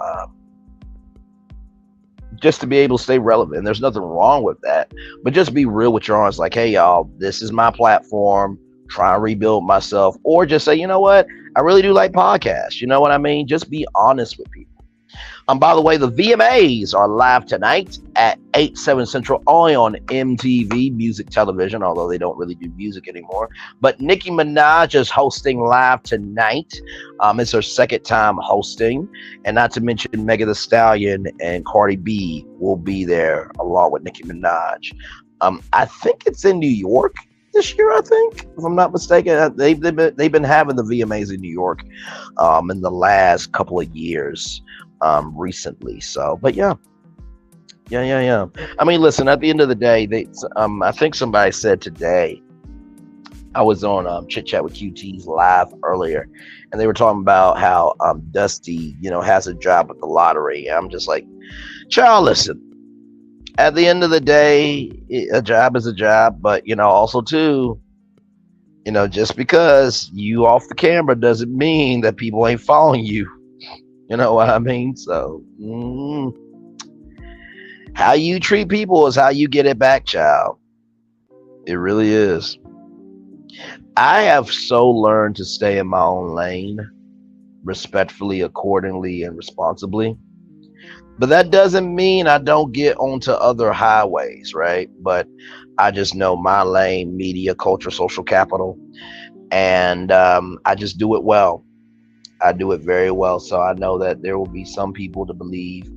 stay relevant. And there's nothing wrong with that. But just be real with your audience. Like, hey, y'all, this is my platform. Try and rebuild myself. Or just say, you know what? I really do like podcasts. You know what I mean? Just be honest with people. By the way, the VMAs are live tonight at 8, 7 Central, only on MTV Music Television, although they don't really do music anymore. But Nicki Minaj is hosting live tonight. It's her second time hosting. And not to mention Megan Thee Stallion and Cardi B will be there along with Nicki Minaj. I think it's in New York this year, I think, if I'm not mistaken. They've been having the VMAs in New York in the last couple of years. Recently. So, but yeah. I mean, listen, at the end of the day, I think somebody said today, I was on Chit Chat with QT's live earlier, and they were talking about how Dusty, has a job at the lottery. I'm just like, child, listen, at the end of the day, a job is a job, but, also too, just because you off the camera doesn't mean that people ain't following you. You know what I mean? So, how you treat people is how you get it back, child. It really is. I have so learned to stay in my own lane, respectfully, accordingly, and responsibly. But that doesn't mean I don't get onto other highways, right? But I just know my lane, media, culture, social capital, and I just do it well. I do it very well. So I know that there will be some people to believe,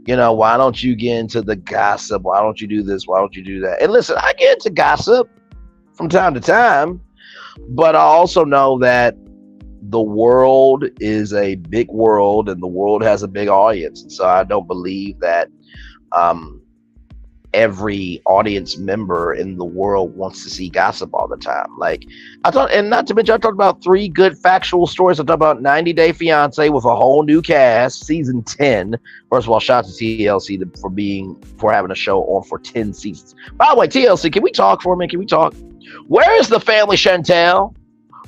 why don't you get into the gossip? Why don't you do this? Why don't you do that? And listen, I get into gossip from time to time, but I also know that the world is a big world and the world has a big audience. And so I don't believe that every audience member in the world wants to see gossip all the time. Like I thought, and not to mention, I talked about 3 good factual stories. I talked about 90 Day Fiance with a whole new cast, season 10. First of all, shout out to TLC for having a show on for 10 seasons. By the way, TLC, can we talk for a minute? Can we talk? Where is the family, Chantel?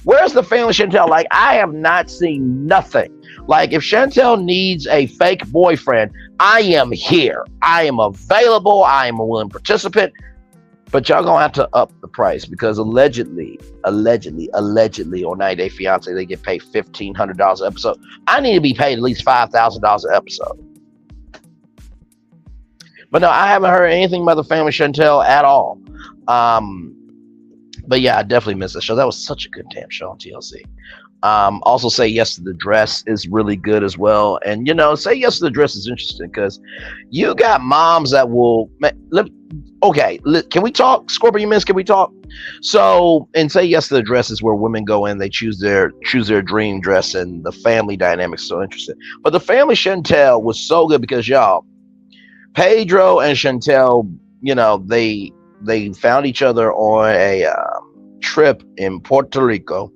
Where's the family Chantel? Like, I have not seen nothing. Like, if Chantel needs a fake boyfriend, I am here. I am available. I am a willing participant. But y'all gonna have to up the price because allegedly on 90 Day Fiance they get paid $1,500 an episode. I need to be paid at least $5,000 an episode. But no, I haven't heard anything about the family Chantel at all. But yeah, I definitely missed the show. That was such a good damn show on TLC. Also, Say Yes to the Dress is really good as well. And Say Yes to the Dress is interesting because you got moms that will. Okay, can we talk? Scorpion Miss, can we talk? So, and Say Yes to the Dress is where women go in, they choose their dream dress, and the family dynamic is so interesting. But the family Chantel was so good because y'all, Pedro and Chantel, they found each other on a trip in Puerto Rico.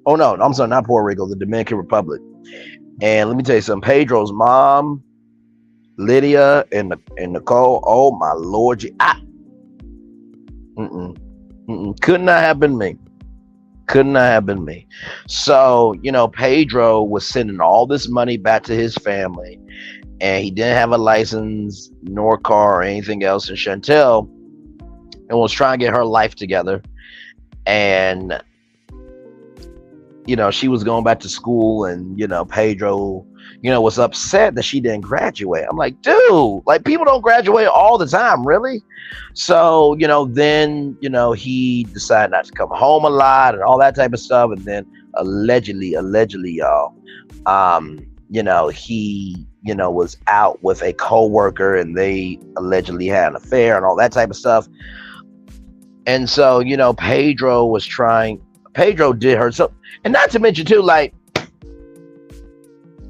Oh no, I'm sorry, not Puerto Rico, the Dominican Republic. And let me tell you something, Pedro's mom, Lydia and Nicole, oh my Lord, could not have been me. Could not have been me. So, Pedro was sending all this money back to his family, and he didn't have a license, nor car, or anything else. And Chantel was trying to get her life together. And, she was going back to school, and, Pedro, was upset that she didn't graduate. I'm like, dude, like, people don't graduate all the time, really? So, then, he decided not to come home a lot and all that type of stuff. And then allegedly, y'all, he, was out with a co-worker, and they allegedly had an affair and all that type of stuff. And so, Pedro did her so, and not to mention too, like,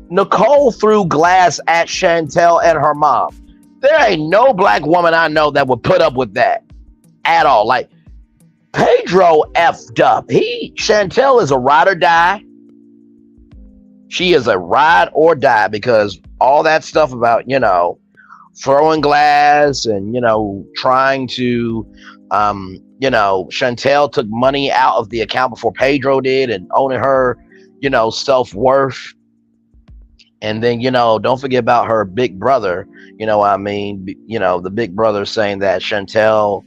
Nicole threw glass at Chantel and her mom. There ain't no black woman I know that would put up with that at all. Like, Pedro effed up. Chantel is a ride or die. She is a ride or die because all that stuff about, throwing glass and, trying to, Chantel took money out of the account before Pedro did and owning her, self-worth. And then, don't forget about her big brother, the big brother saying that Chantel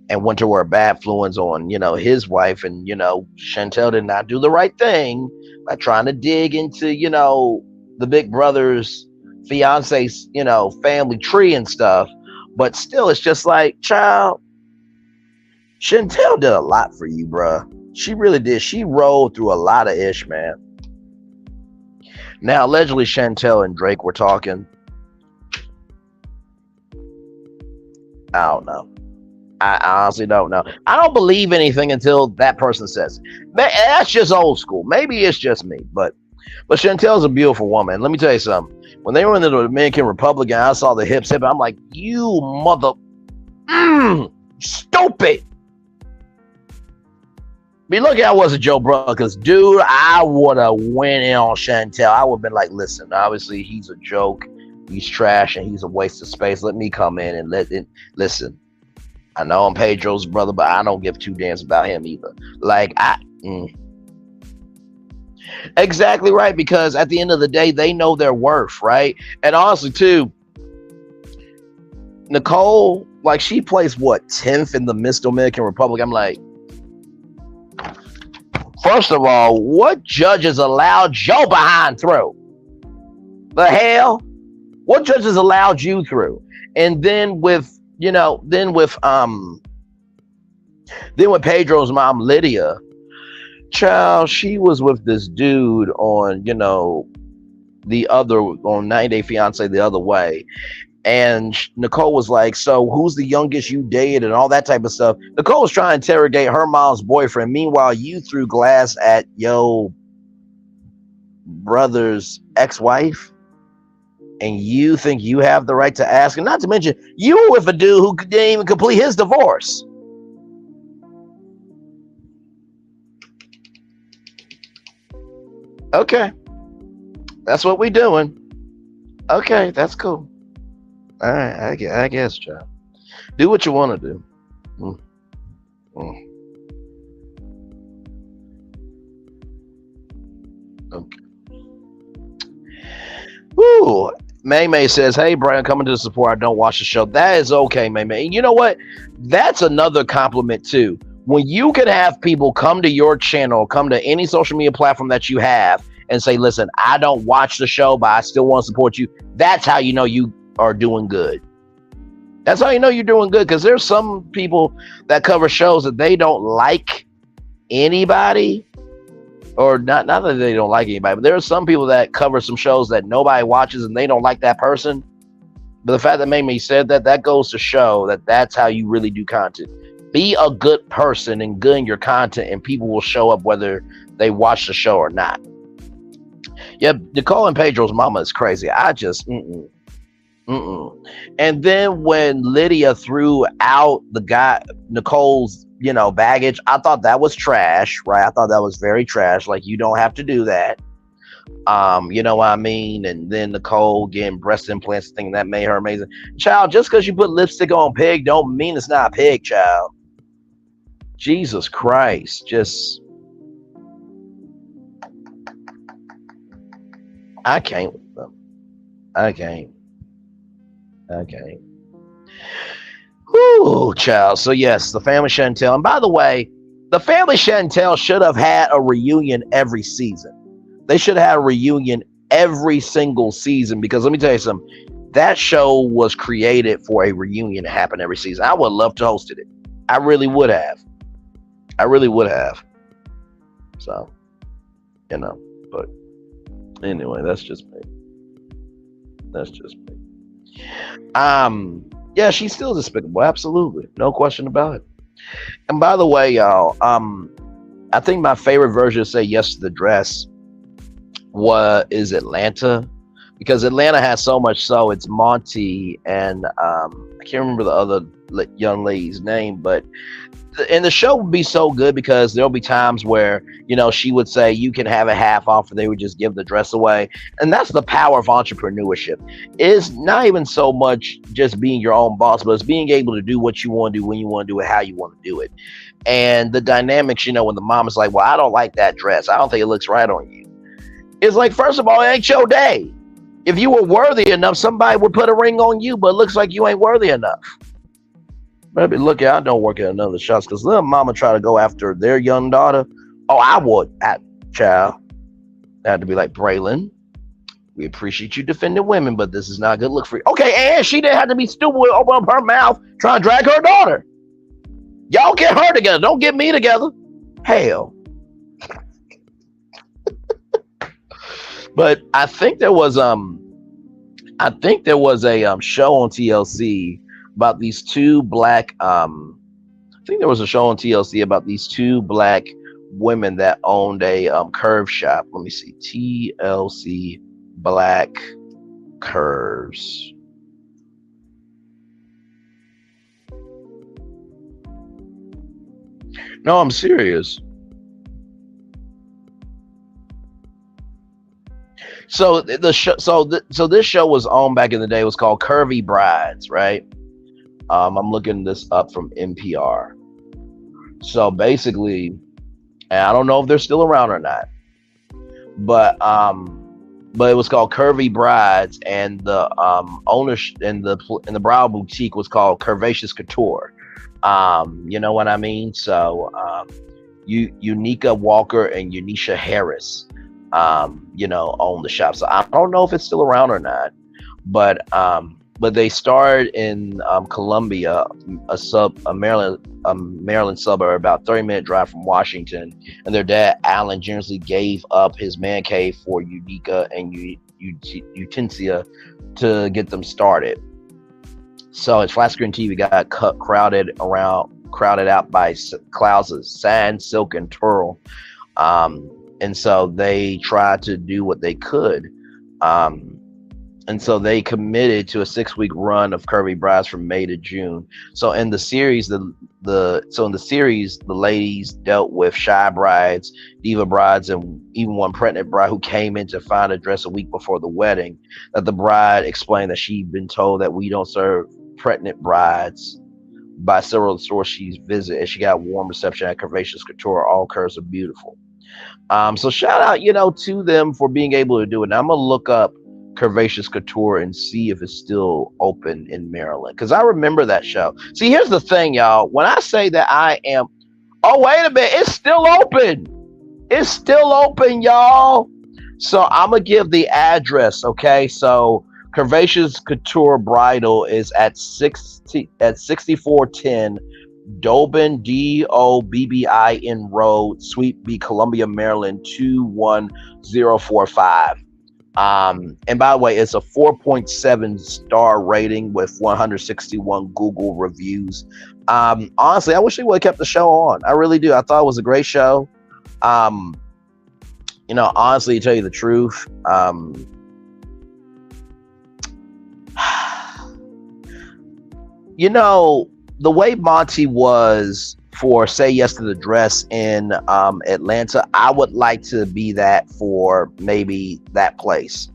and Winter were a bad influence on, his wife. And, Chantel did not do the right thing by trying to dig into, the big brother's fiance's, family tree and stuff. But still, it's just like, child, Chantel did a lot for you, bruh. She really did. She rolled through a lot of ish, man. Now, allegedly, Chantel and Drake were talking. I don't know. I honestly don't know. I don't believe anything until that person says it. That's just old school. Maybe it's just me, but Chantel's a beautiful woman. Let me tell you something. When they were in the Dominican Republic and I saw the hips, I'm like, you mother, stupid. I mean, look, I wasn't Joe Brother, because, dude, I would have went in on Chantel. I would have been like, listen, obviously he's a joke, he's trash, and he's a waste of space. Let me come in and listen. I know I'm Pedro's brother, but I don't give two damns about him either. Like, exactly right, because at the end of the day, they know their worth, right? And honestly, too, Nicole, like, she placed, 10th in the Miss Dominican Republic. I'm like, first of all, what judges allowed your behind through? The hell? What judges allowed you through? And then with Pedro's mom, Lydia, child, she was with this dude on, on 90 Day Fiance the other way. And Nicole was like, so who's the youngest you dated and all that type of stuff. Nicole was trying to interrogate her mom's boyfriend. Meanwhile, you threw glass at your brother's ex-wife, and you think you have the right to ask. And not to mention, you were with a dude who didn't even complete his divorce. Okay. That's what we doing. Okay, that's cool. All right, I guess, child. Do what you want to do. Okay. Woo. May May says, "Hey, Brian, coming to support. I don't watch the show. That is okay, May May. And you know what? That's another compliment too. When you can have people come to your channel, come to any social media platform that you have, and say, "Listen, I don't watch the show, but I still want to support you." That's how you know you are doing good. That's how you know you're doing good. Because there's some people that cover shows that they don't like anybody, or not that they don't like anybody, but there are some people that cover some shows that nobody watches and they don't like that person. But the fact that Mamie said that, that goes to show that that's how you really do content. Be a good person and good in your content, and people will show up whether they watch the show or not. Yeah, Nicole and Pedro's mama is crazy. I just, And then when Lydia threw out the guy, Nicole's, baggage, I thought that was trash, right? I thought that was very trash. Like, you don't have to do that. You know what I mean? And then Nicole getting breast implants, thinking that made her amazing. Child, just because you put lipstick on pig don't mean it's not pig, child. Jesus Christ. Just, I can't with them. I can't. Whoo, child. So yes, the family Chantel. And by the way, the family Chantel should have had a reunion every season. They should have had a reunion every single season, because let me tell you something. That show was created for a reunion to happen every season. I would love to host it. I really would have. So, but anyway, that's just me. Yeah, she's still despicable. Absolutely. No question about it. And by the way, y'all, I think my favorite version of Say Yes to the Dress is Atlanta, because Atlanta has so much. So it's Monty and I can't remember the other young lady's name, but and the show would be so good because there'll be times where she would say you can have a half off, and they would just give the dress away. And that's the power of entrepreneurship. It's not even so much just being your own boss, but it's being able to do what you want to do, when you want to do it, how you want to do it. And the dynamics, when the mom is like, well, I don't like that dress, I don't think it looks right on you. It's like, first of all, it ain't your day. If you were worthy enough, somebody would put a ring on you, but it looks like you ain't worthy enough. Maybe look, I don't work at another shots, because little mama try to go after their young daughter. Oh, I would, child. I had to be like, Braylon, we appreciate you defending women, but this is not a good look for you. Okay, and she didn't have to be stupid with open up her mouth trying to drag her daughter. Y'all get her together. Don't get me together. Hell. But I think there was a show on TLC about these two black I think there was a show on TLC about these two black women that owned a curve shop. Let me see. TLC Black Curves. No, I'm serious. So this show was on back in the day. It was called Curvy Brides, right? I'm looking this up from NPR. So basically, and I don't know if they're still around or not, but it was called Curvy Brides, and the owner and the brow boutique was called Curvaceous Couture. You know what I mean? So Unica Walker and Unisha Harris own the shop. So I don't know if it's still around or not, but they started in Columbia, a Maryland suburb, about 30-minute drive from Washington. And their dad, Alan, generously gave up his man cave for Unica and Utensia to get them started. So its flat screen TV got crowded out by clouds of sand, silk, and tulle. And so they tried to do what they could. And so they committed to a 6-week run of Curvy Brides from May to June. So in the series, the ladies dealt with shy brides, diva brides, and even one pregnant bride who came in to find a dress a week before the wedding. That the bride explained that she'd been told that we don't serve pregnant brides by several stores she's visited, and she got warm reception at Curvaceous Couture. All curves are beautiful. So shout out, to them for being able to do it. Now I'm gonna look up Curvaceous Couture and see if it's still open in Maryland, because I remember that show. See, here's the thing, y'all. When I say that I am, oh wait a minute, it's still open. It's still open, y'all. So I'm gonna give the address. Okay, so Curvaceous Couture Bridal is at 6410 Dobin, Dobbin Road, Suite B, Columbia, Maryland 21045. And by the way, it's a 4.7 star rating with 161 Google reviews. Honestly, I wish they would have kept the show on. I really do. I thought it was a great show. Honestly, to tell you the truth, the way Monty was for Say Yes to the Dress in Atlanta, I would like to be that for maybe that place.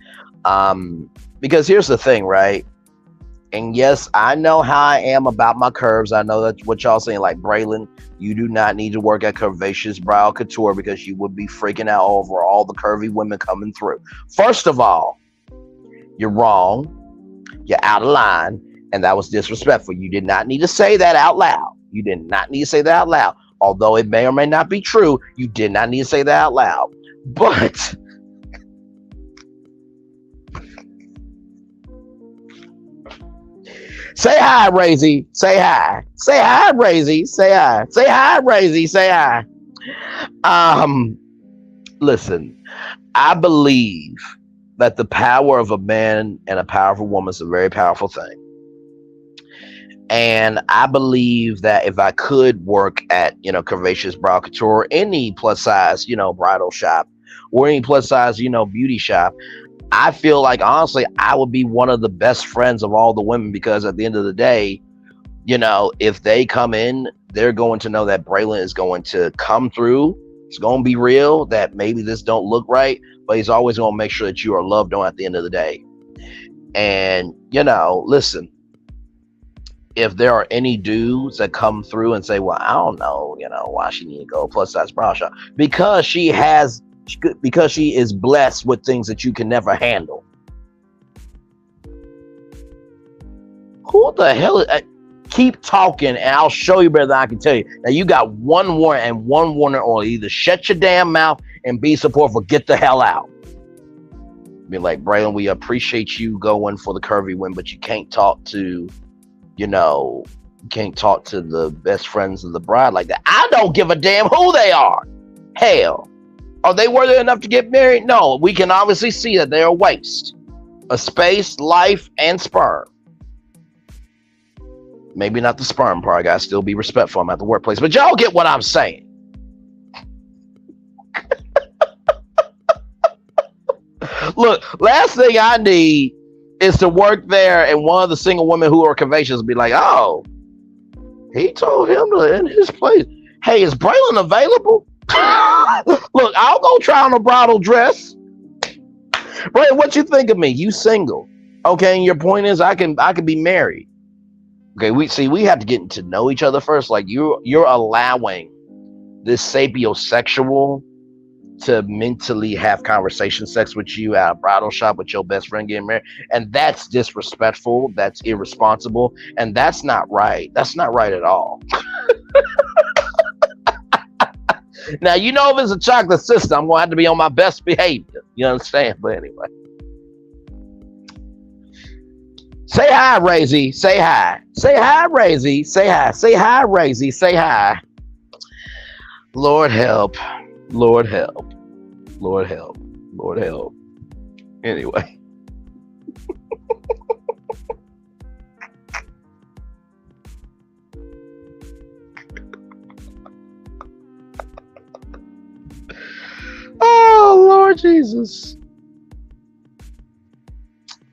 Because here's the thing, right? And yes, I know how I am about my curves. I know that's what y'all saying, like, Braylon, you do not need to work at Curvaceous Brow Couture because you would be freaking out over all the curvy women coming through. First of all, you're wrong. You're out of line. And that was disrespectful. You did not need to say that out loud. You did not need to say that out loud. Although it may or may not be true, you did not need to say that out loud. But say hi, Razy. Say hi. Say hi, Razy. Say hi. Say hi, Razy. Say hi. Listen, I believe that the power of a man and a powerful woman is a very powerful thing. And I believe that if I could work at, Curvaceous Brow Couture, any plus size, bridal shop, or any plus size, beauty shop, I feel like, honestly, I would be one of the best friends of all the women, because at the end of the day, if they come in, they're going to know that Braylon is going to come through. It's going to be real, that maybe this don't look right, but he's always going to make sure that you are loved on at the end of the day. And, listen, if there are any dudes that come through and say, well, I don't know, why she need to go plus size brow shop, because she is blessed with things that you can never handle. Who the hell keep talking and I'll show you better than I can tell you. Now you got one warning and one warning only. Either shut your damn mouth and be supportive or get the hell out. Be like, Braylon, we appreciate you going for the curvy win, but you can't talk to you can't talk to the best friends of the bride like that. I don't give a damn who they are. Hell, are they worthy enough to get married? No, we can obviously see that they're a waste of space, life, and sperm. Maybe not the sperm part. I gotta still be respectful. I'm at the workplace, but y'all get what I'm saying. Look, last thing I need is to work there and one of the single women who are Curvaceous will be like, oh, he told him to in his place. Hey, is Braylon available? Look, I'll go try on a bridal dress. Braylon, what you think of me? You single. Okay, and your point is I can be married. Okay, we have to get to know each other first. Like you're allowing this sapiosexual to mentally have conversation sex with you at a bridal shop with your best friend getting married. And that's disrespectful. That's irresponsible. And that's not right. That's not right at all. Now, if it's a chocolate sister, I'm going to have to be on my best behavior. You understand? But anyway. Say hi, Razy. Say hi. Say hi, Razy. Say hi. Say hi, Razy. Say hi. Lord help. Lord help. Lord help. Lord help. Anyway. Oh, Lord Jesus.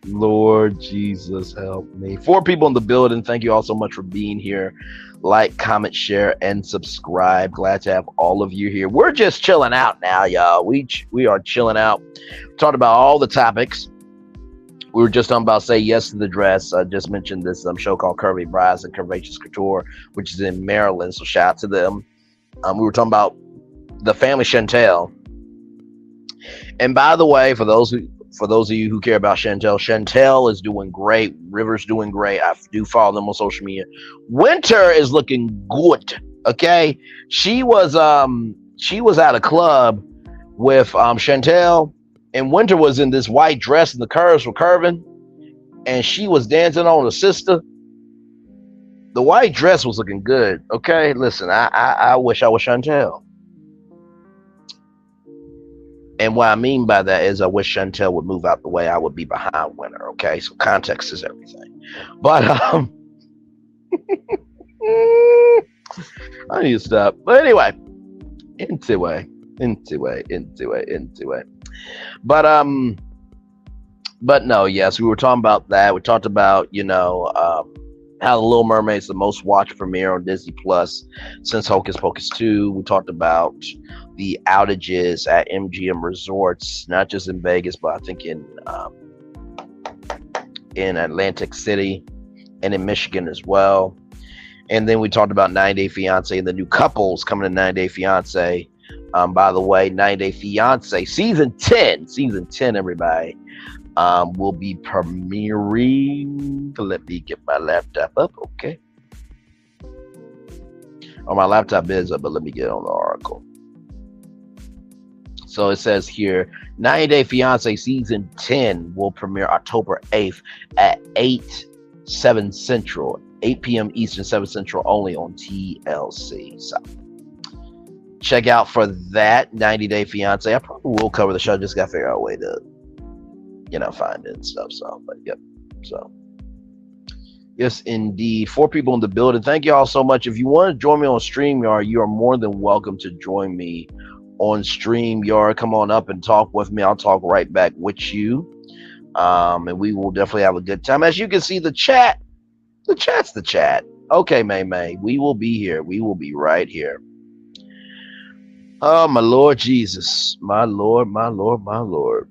Lord Jesus, help me. 4 people in the building. Thank you all so much for being here. Like, comment, share, and subscribe. Glad to have all of you here. We're just chilling out now, y'all. We are chilling out. Talked about all the topics. We were just talking about Say Yes to the Dress. I just mentioned this show called Curvy Brides and Curvaceous Couture, which is in Maryland. So shout out to them. We were talking about the family Chantel. And by the way, for those of you who care about Chantel, Chantel is doing great. River's doing great. I do follow them on social media. Winter is looking good. Okay, she was at a club with Chantel, and Winter was in this white dress, and the curves were curving, and she was dancing on her sister. The white dress was looking good. Okay, listen, I wish I was Chantel. And what I mean by that is I wish Chantel would move out the way. I would be behind Winter. Okay, so context is everything. But I need to stop. But anyway, into it. But no, yes, we were talking about that. We talked about, how The Little Mermaid's the most watched premiere on Disney Plus since Hocus Pocus 2. We talked about the outages at MGM resorts, not just in Vegas, but I think in Atlantic City and in Michigan as well. And then we talked about 90 Day Fiance and the new couples coming to 90 Day Fiance. By the way, 90 Day Fiance season 10, everybody, will be premiering. Let me get my laptop up, okay? Oh, my laptop is up, but let me get on the article. So it says here, 90 Day Fiance season 10 will premiere October 8th at 7 Central, 8 p.m. Eastern, 7 Central, only on TLC. So check out for that 90 Day Fiance. I probably will cover the show. Just got to figure out a way to, find it and stuff. So, but yep. So, yes, indeed. 4 people in the building. Thank you all so much. If you want to join me on StreamYard, you are more than welcome to join me on StreamYard. Come on up and talk with me. I'll talk right back with you. And we will definitely have a good time. As you can see, the chat's the chat. Okay, May. We will be here. We will be right here. Oh, my Lord Jesus. My Lord. My Lord.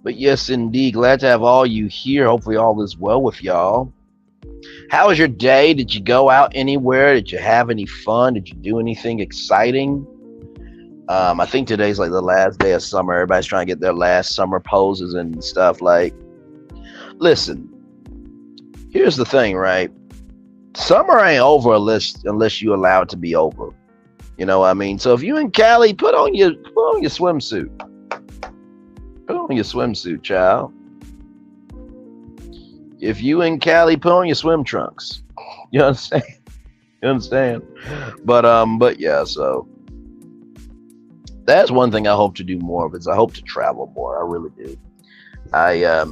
But yes, indeed. Glad to have all you here. Hopefully all is well with y'all. How was your day? Did you go out anywhere? Did you have any fun? Did you do anything exciting? I think today's like the last day of summer. Everybody's trying to get their last summer poses and stuff. Like, listen, here's the thing, right? Summer ain't over unless you allow it to be over. You know what I mean? So if you in Cali, put on your swimsuit. Put on your swimsuit, child. If you in Cali, put on your swim trunks. You understand? But yeah, so that's one thing I hope to do more of is I hope to travel more. I really do. I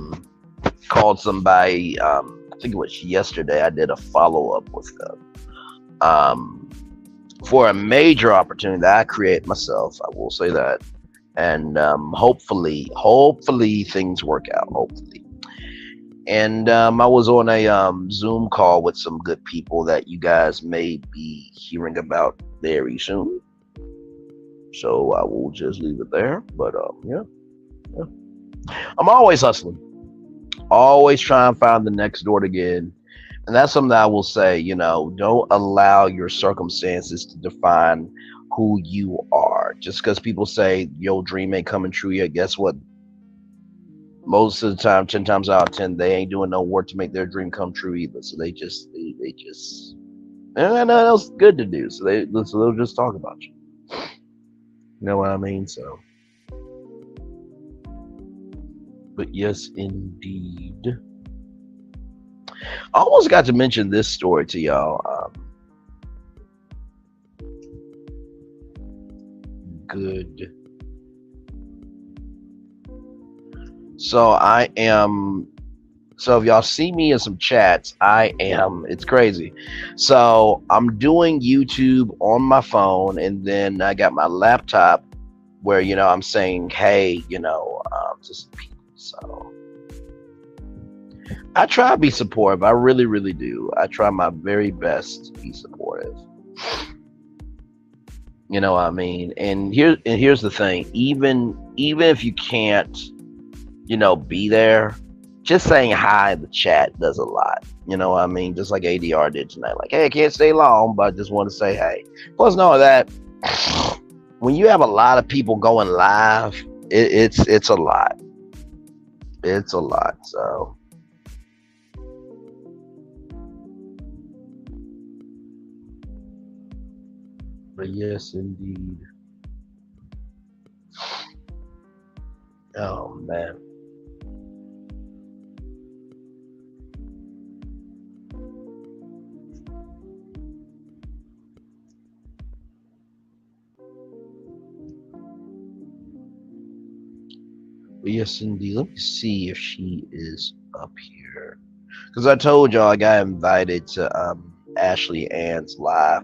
called somebody, I think it was yesterday. I did a follow-up with them for a major opportunity that I create myself. I will say that. And hopefully things work out. Hopefully. And I was on a Zoom call with some good people that you guys may be hearing about very soon. So I will just leave it there. But yeah. I'm always hustling. Always trying to find the next door to get in. And that's something that I will say, don't allow your circumstances to define who you are. Just because people say your dream ain't coming true yet, guess what? Most of the time, 10 times out of 10, they ain't doing no work to make their dream come true either. So they just and nothing else good to do. So they'll just talk about you. You know what I mean? So, but yes, indeed. I almost got to mention this story to y'all. Good. So if y'all see me in some chats, it's crazy. So I'm doing YouTube on my phone, and then I got my laptop where, I'm saying, hey, to some people. So I try to be supportive. I really, really do. I try my very best to be supportive. You know what I mean? And here's the thing. Even if you can't, be there, just saying hi in the chat does a lot. You know what I mean? Just like ADR did tonight. Like, hey, I can't stay long, but I just want to say hey. Plus, know that when you have a lot of people going live, it's a lot. It's a lot. So, but yes, indeed. Oh man. But yes, indeed. Let me see if she is up here. Because I told y'all I got invited to Ashley Ann's live.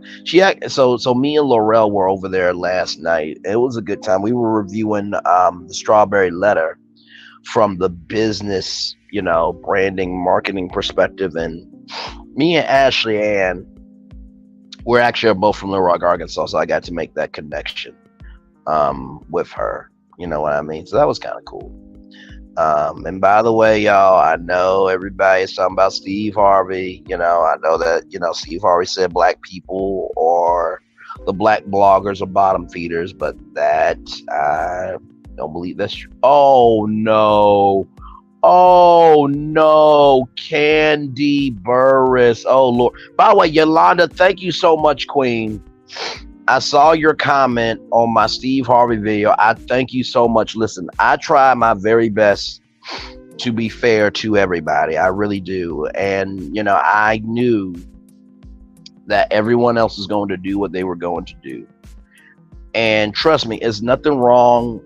So me and Laurel were over there last night. It was a good time. We were reviewing the Strawberry Letter from the business, branding, marketing perspective, and me and Ashley Ann, we're actually both from Little Rock, Arkansas, so I got to make that connection with her. You know what I mean? So that was kind of cool. And by the way, y'all, I know everybody's talking about Steve Harvey. I know that, Steve Harvey said black people or the black bloggers are bottom feeders, but that I don't believe that's true. Oh no. Oh no, Candy Burris. Oh Lord. By the way, Yolanda, thank you so much, Queen. I saw your comment on my Steve Harvey video. I thank you so much. Listen, I try my very best to be fair to everybody. I really do. And, I knew that everyone else is going to do what they were going to do. And trust me, there's nothing wrong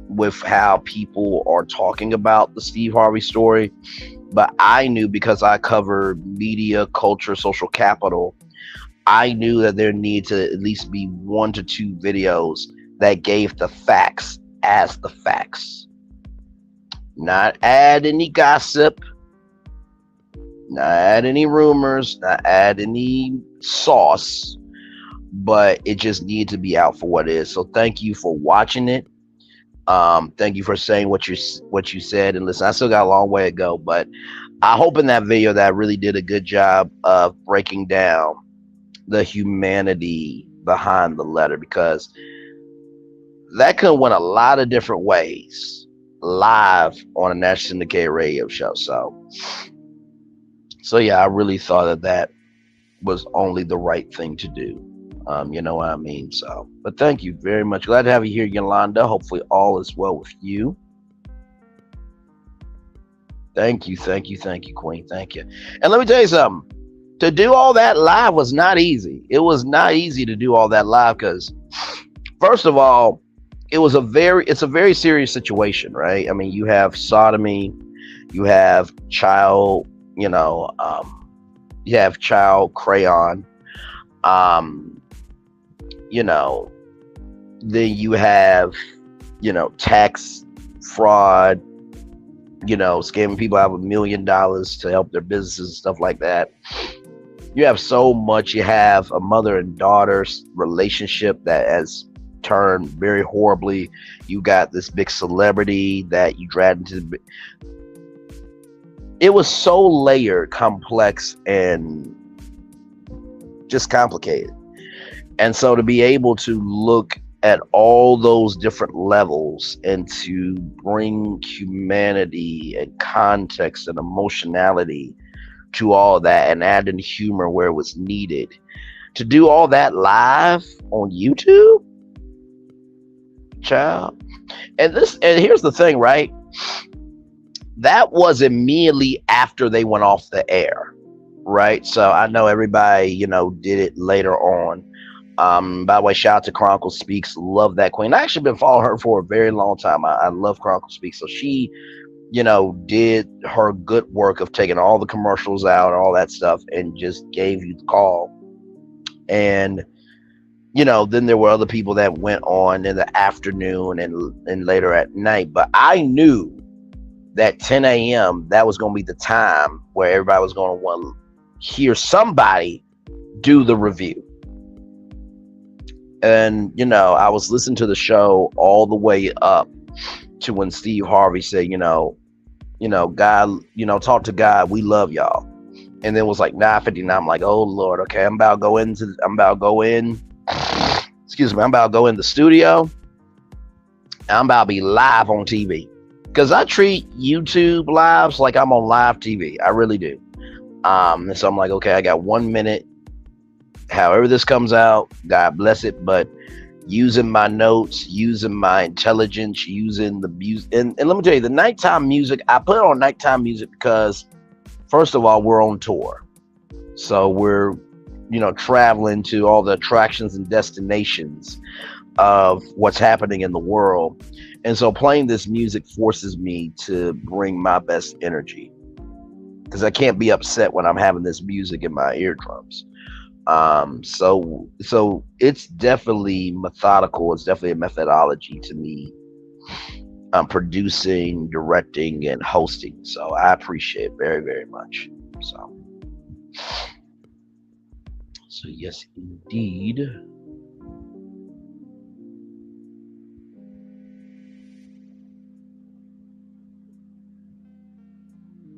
with how people are talking about the Steve Harvey story. But I knew, because I covered media, culture, social capital, I knew that there needed to at least be 1 to 2 videos that gave the facts as the facts. Not add any gossip, not add any rumors, not add any sauce, but it just needed to be out for what it is. So thank you for watching it. Thank you for saying what you said. And listen, I still got a long way to go, but I hope in that video that I really did a good job of breaking down the humanity behind the letter, because that could have went a lot of different ways live on a national syndicated radio show. So yeah, I really thought that was only the right thing to do. You know what I mean? So, but thank you very much. Glad to have you here, Yolanda. Hopefully all is well with you. Thank you, Queen. Thank you. And let me tell you something. To do all that live was not easy. It was not easy to do all that live because, first of all, it's a very serious situation, right? I mean, you have sodomy, you have child, you have child crayon, then you have, tax fraud, scamming people out of $1 million to help their businesses and stuff like that. You have so much. You have a mother and daughter relationship that has turned very horribly. You got this big celebrity that you dragged into it was so layered, complex, and just complicated. And so to be able to look at all those different levels and to bring humanity and context and emotionality to all that and add in humor where it was needed, to do all that live on YouTube, child. And here's the thing, right? That was immediately after they went off the air, right? So I know everybody, did it later on. By the way, shout out to Chronicle Speaks. Love that queen. I actually been following her for a very long time. I love Chronicle Speaks. So she, did her good work of taking all the commercials out and all that stuff and just gave you the call. And, then there were other people that went on in the afternoon and later at night. But I knew that 10 a.m., that was going to be the time where everybody was going to want to hear somebody do the review. And, I was listening to the show all the way up to when Steve Harvey said, God, talk to God. We love y'all. And then it was like 9:59. I'm like, oh Lord, okay, I'm about to go in. Excuse me. I'm about to go in the studio. I'm about to be live on TV. Because I treat YouTube lives like I'm on live TV. I really do. And so I'm like, okay, I got 1 minute. However this comes out, God bless it. But using my notes, using my intelligence, using the music. And let me tell you, the nighttime music, I put on nighttime music because, first of all, we're on tour. So we're, traveling to all the attractions and destinations of what's happening in the world. And so playing this music forces me to bring my best energy, because I can't be upset when I'm having this music in my eardrums. So it's definitely methodical. It's definitely a methodology to me. Producing, directing, and hosting. So I appreciate it very, very much. So yes, indeed.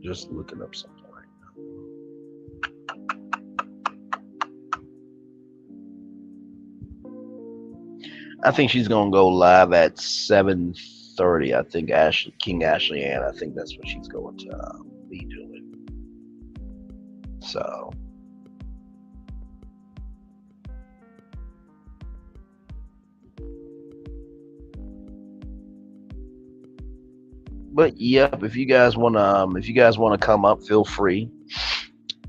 Just looking up something right now. I think she's gonna go live at 7:30. I think King Ashley Ann. I think that's what she's going to be doing. So. But yep, if you guys wanna come up, feel free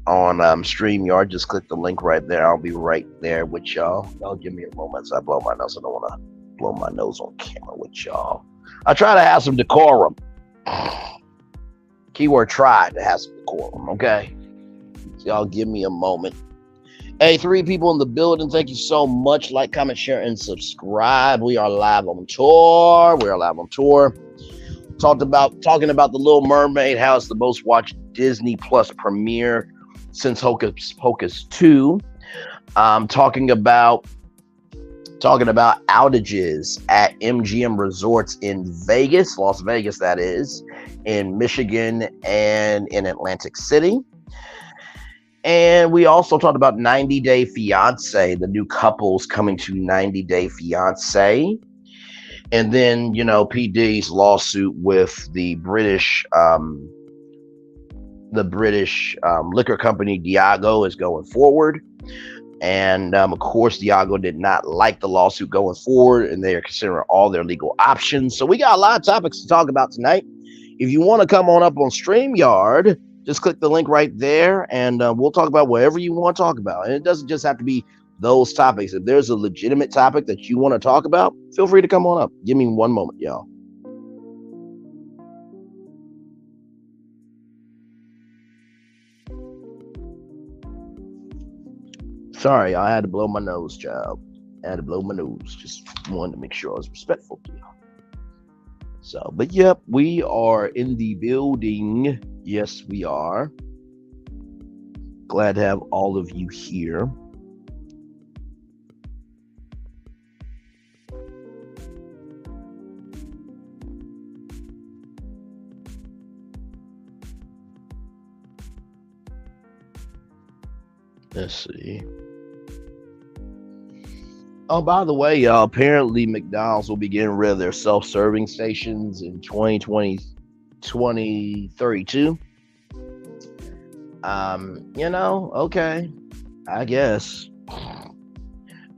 on StreamYard. Just click the link right there. I'll be right there with y'all. Y'all give me a moment so I blow my nose. I don't want to blow my nose on camera with y'all. I try to have some decorum. Keyword try to have some decorum, okay? So y'all give me a moment. Hey, 3 people in the building. Thank you so much. Like, comment, share, and subscribe. We are live on tour. Talking about The Little Mermaid, how it's the most watched Disney Plus premiere since Hocus Pocus 2. Talking about outages at MGM resorts in Vegas, Las Vegas, that is, in Michigan and in Atlantic City. And we also talked about 90 Day Fiance, the new couples coming to 90 Day Fiance. And then, PD's lawsuit with the British liquor company Diageo is going forward. And of course, Diageo did not like the lawsuit going forward, and they are considering all their legal options. So we got a lot of topics to talk about tonight. If you want to come on up on StreamYard, just click the link right there, and we'll talk about whatever you want to talk about. And it doesn't just have to be those topics. If there's a legitimate topic that you want to talk about, feel free to come on up. Give me 1 moment, y'all. Sorry, I had to blow my nose, child. I had to blow my nose. Just wanted to make sure I was respectful to y'all. So, but yep, we are in the building. Yes, we are. Glad to have all of you here. Let's see. Oh, by the way, y'all, apparently McDonald's will be getting rid of their self-serving stations in 2032. Okay, I guess.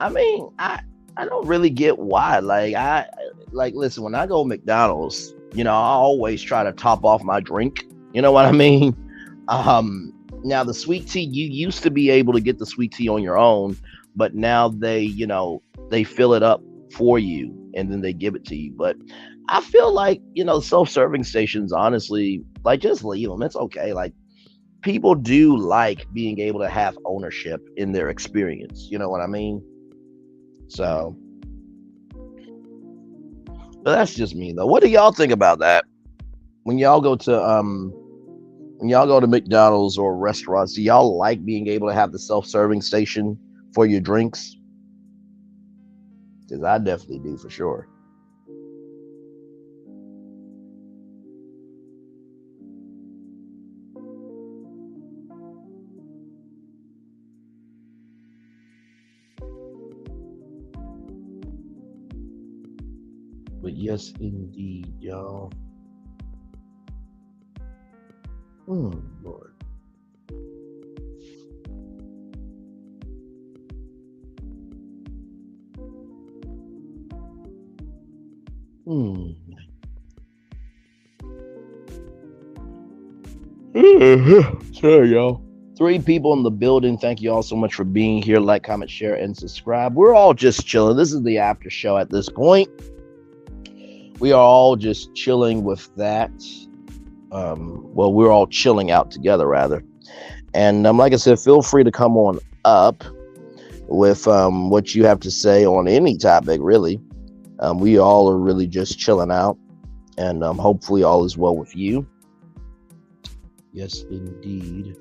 I mean, I don't really get why. Listen, when I go to McDonald's, I always try to top off my drink. You know what I mean? Now the sweet tea, you used to be able to get the sweet tea on your own, but now they fill it up for you and then they give it to you. But I feel like, self-serving stations, honestly, just leave them. It's okay. People do like being able to have ownership in their experience. You know what I mean? So, but that's just me though. What do y'all think about that? when y'all go to McDonald's or restaurants, do y'all like being able to have the self-serving station for your drinks? Because I definitely do, for sure. But yes, indeed, y'all. Lord. Sure, y'all. Three people in the building. Thank you all so much for being here. Like, comment, share, and subscribe. We're all just chilling. This is the after show at this point. We are all just chilling with that. Well, we're all chilling out together, rather. And like I said, feel free to come on up with what you have to say on any topic, really. We all are really just chilling out. And hopefully all is well with you. Yes, indeed.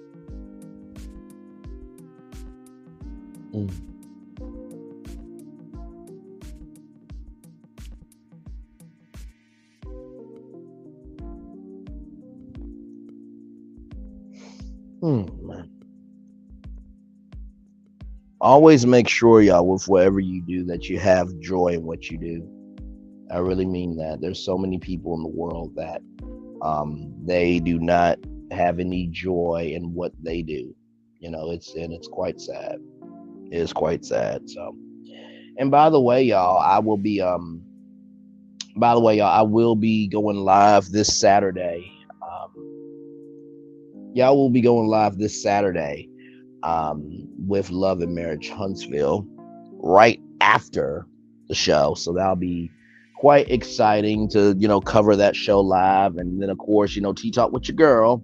Man. Always make sure, y'all, with whatever you do, that you have joy in what you do. I really mean that. There's so many people in the world that they do not have any joy in what they do. It's quite sad. It is quite sad. So, and by the way, y'all, I will be going live this Saturday. Y'all will be going live this Saturday with Love and Marriage Huntsville right after the show. So that'll be quite exciting to, cover that show live. And then, of course, Tea Talk with your girl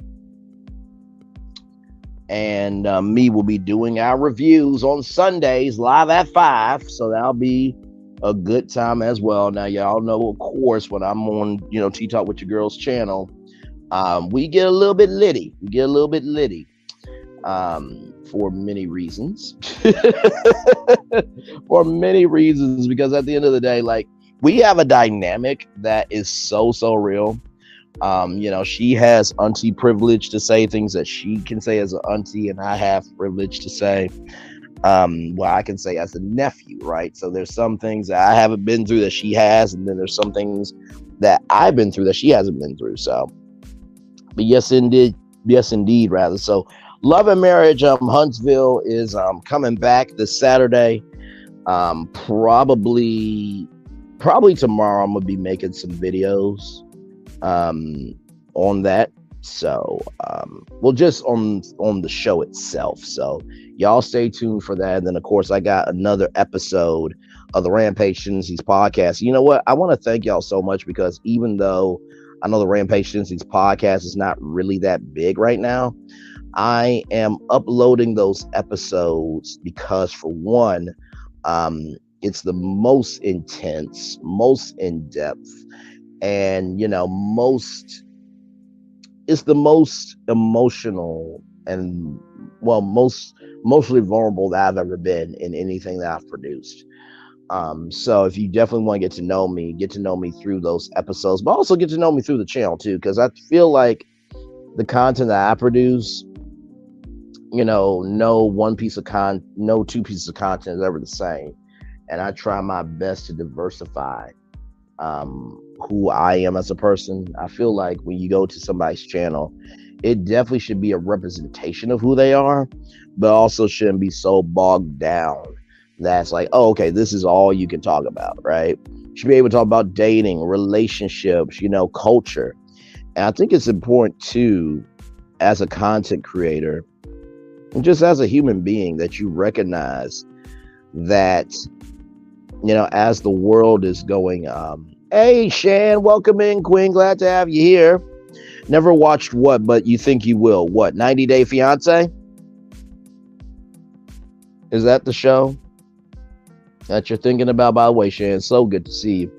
and me will be doing our reviews on Sundays live at 5. So that'll be a good time as well. Now, y'all know, of course, when I'm on, Tea Talk with your girl's channel, we get a little bit litty. For many reasons. For many reasons, because at the end of the day, like, we have a dynamic that is so real. She has auntie privilege to say things that she can say as an auntie, and I have privilege to say, I can say as a nephew, right? So there's some things that I haven't been through that she has, and then there's some things that I've been through that she hasn't been through. So, but yes, indeed, rather. So, Love and Marriage Huntsville is coming back this Saturday. Probably tomorrow I'm gonna be making some videos on that. So well, just on the show itself. So y'all stay tuned for that. And then, of course, I got another episode of the Rampage Tendencies podcast. You know what? I want to thank y'all so much, because even though I know the Rampage Tendencies podcast is not really that big right now, I am uploading those episodes because, for one, it's the most intense, most in-depth, and it's the most emotional and, well, most emotionally vulnerable that I've ever been in anything that I've produced. So if you definitely want to get to know me through those episodes, but also get to know me through the channel too, because I feel like the content that I produce, no two pieces of content is ever the same. And I try my best to diversify who I am as a person. I feel like when you go to somebody's channel, it definitely should be a representation of who they are, but also shouldn't be so bogged down that's like, oh, okay, this is all you can talk about, right? You should be able to talk about dating, relationships, culture. And I think it's important too, as a content creator, and just as a human being, that you recognize that, as the world is going, hey, Shan, welcome in, Queen. Glad to have you here. Never watched what, but you think you will. What, 90 Day Fiance? Is that the show that you're thinking about? By the way, Shan, so good to see you.